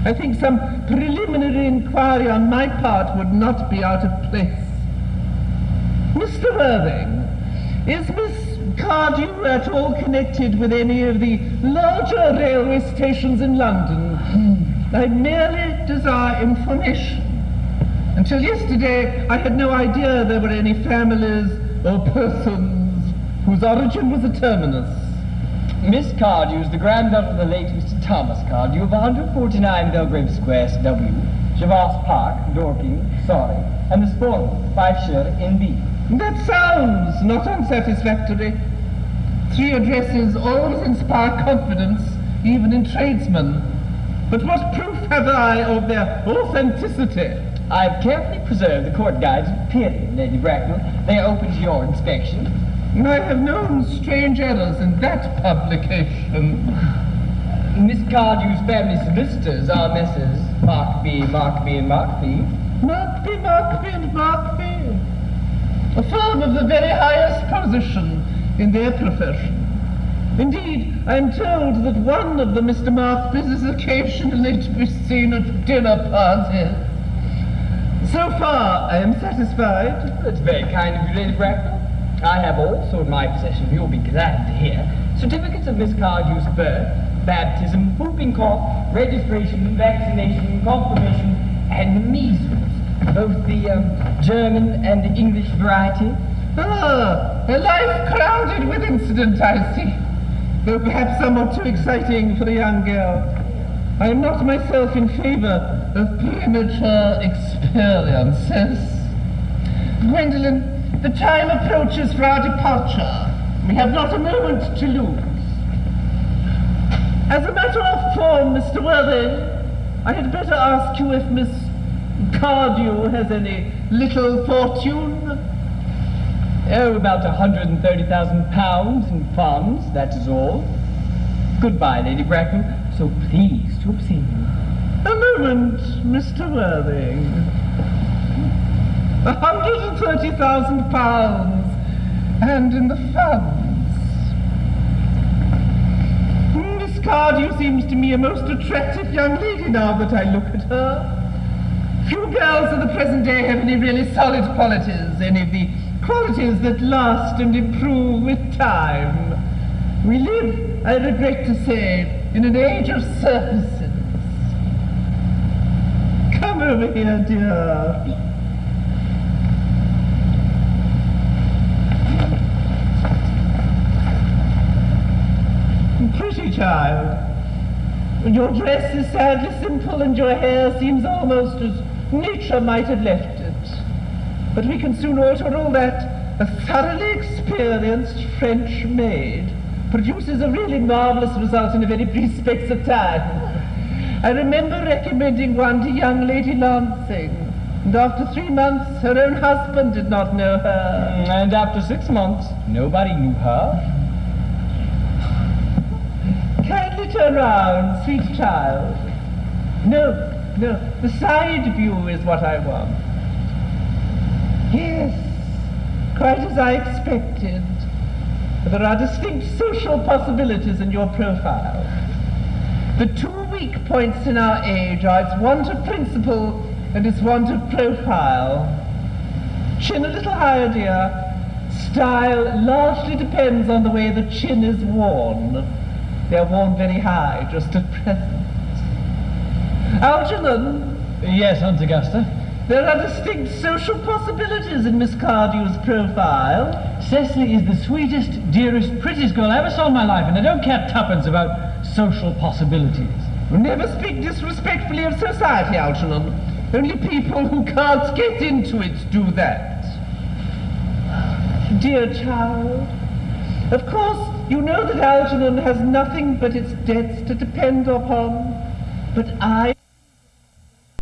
S3: I think some preliminary inquiry on my part would not be out of place. Mr. Worthing, is Miss Cardew at all connected with any of the larger railway stations in London? I merely desire information. Until yesterday, I had no idea there were any families or persons whose origin was a terminus.
S9: Miss Cardew is the granddaughter of the late Mr. Thomas Cardew of 149 Belgrave Square, SW, Javas Park, Dorking, Surrey, and the Sporting, Fifeshire, NB.
S3: That sounds not unsatisfactory. 3 addresses always inspire confidence, even in tradesmen. But what proof have I of their authenticity?
S9: I have carefully preserved the court guides of the period, Lady Bracknell. They are open to your inspection.
S3: I have known strange errors in that publication.
S9: Miss Cardew's family solicitors are Messrs. Markby, Markby, and Markby.
S3: Markby, Markby, and Markby. A firm of the very highest position in their profession. Indeed, I am told that one of the Mr. Markbys is occasionally to be seen at dinner parties. So far, I am satisfied.
S9: That's very kind of you, Lady Bracknell. I have also in my possession, you'll be glad to hear, certificates of Miss Cardew's birth, baptism, whooping cough, registration, vaccination, confirmation, and the measles, both the German and the English variety.
S3: Ah, a life crowded with incident, I see. Though perhaps somewhat too exciting for a young girl. I am not myself in favor of premature experiences. Gwendolen, the time approaches for our departure. We have not a moment to lose. As a matter of form, Mr. Worthing, I had better ask you if Miss Cardew has any little fortune?
S9: Oh, about £130,000 in funds, that is all. Goodbye, Lady Bracknell. So pleased to have seen you.
S3: A moment, Mr. Worthing. £130,000, and in the funds. Miss Cardew seems to me a most attractive young lady now that I look at her. Few girls of the present day have any really solid qualities, any of the qualities that last and improve with time. We live, I regret to say, in an age of surfaces. Come over here, dear. Pretty child. Your dress is sadly simple and your hair seems almost as nature might have left it. But we can soon alter all that. A thoroughly experienced French maid produces a really marvelous result in a very brief space of time. I remember recommending one to young Lady Lancing, and after 3 months her own husband did not know her.
S9: And after 6 months, nobody knew her.
S3: Kindly turn round, sweet child. No, the side view is what I want. Yes, quite as I expected. There are distinct social possibilities in your profile. The 2 weak points in our age are its want of principle and its want of profile. Chin a little higher, dear. Style largely depends on the way the chin is worn. They're worn very high just at present. Algernon.
S1: Yes, Aunt Augusta.
S3: There are distinct social possibilities in Miss Cardew's profile.
S1: Cecily is the sweetest, dearest, prettiest girl I ever saw in my life, and I don't care tuppence about social possibilities.
S3: Never speak disrespectfully of society, Algernon. Only people who can't get into it do that. Dear child, of course, you know that Algernon has nothing but its debts to depend upon. But I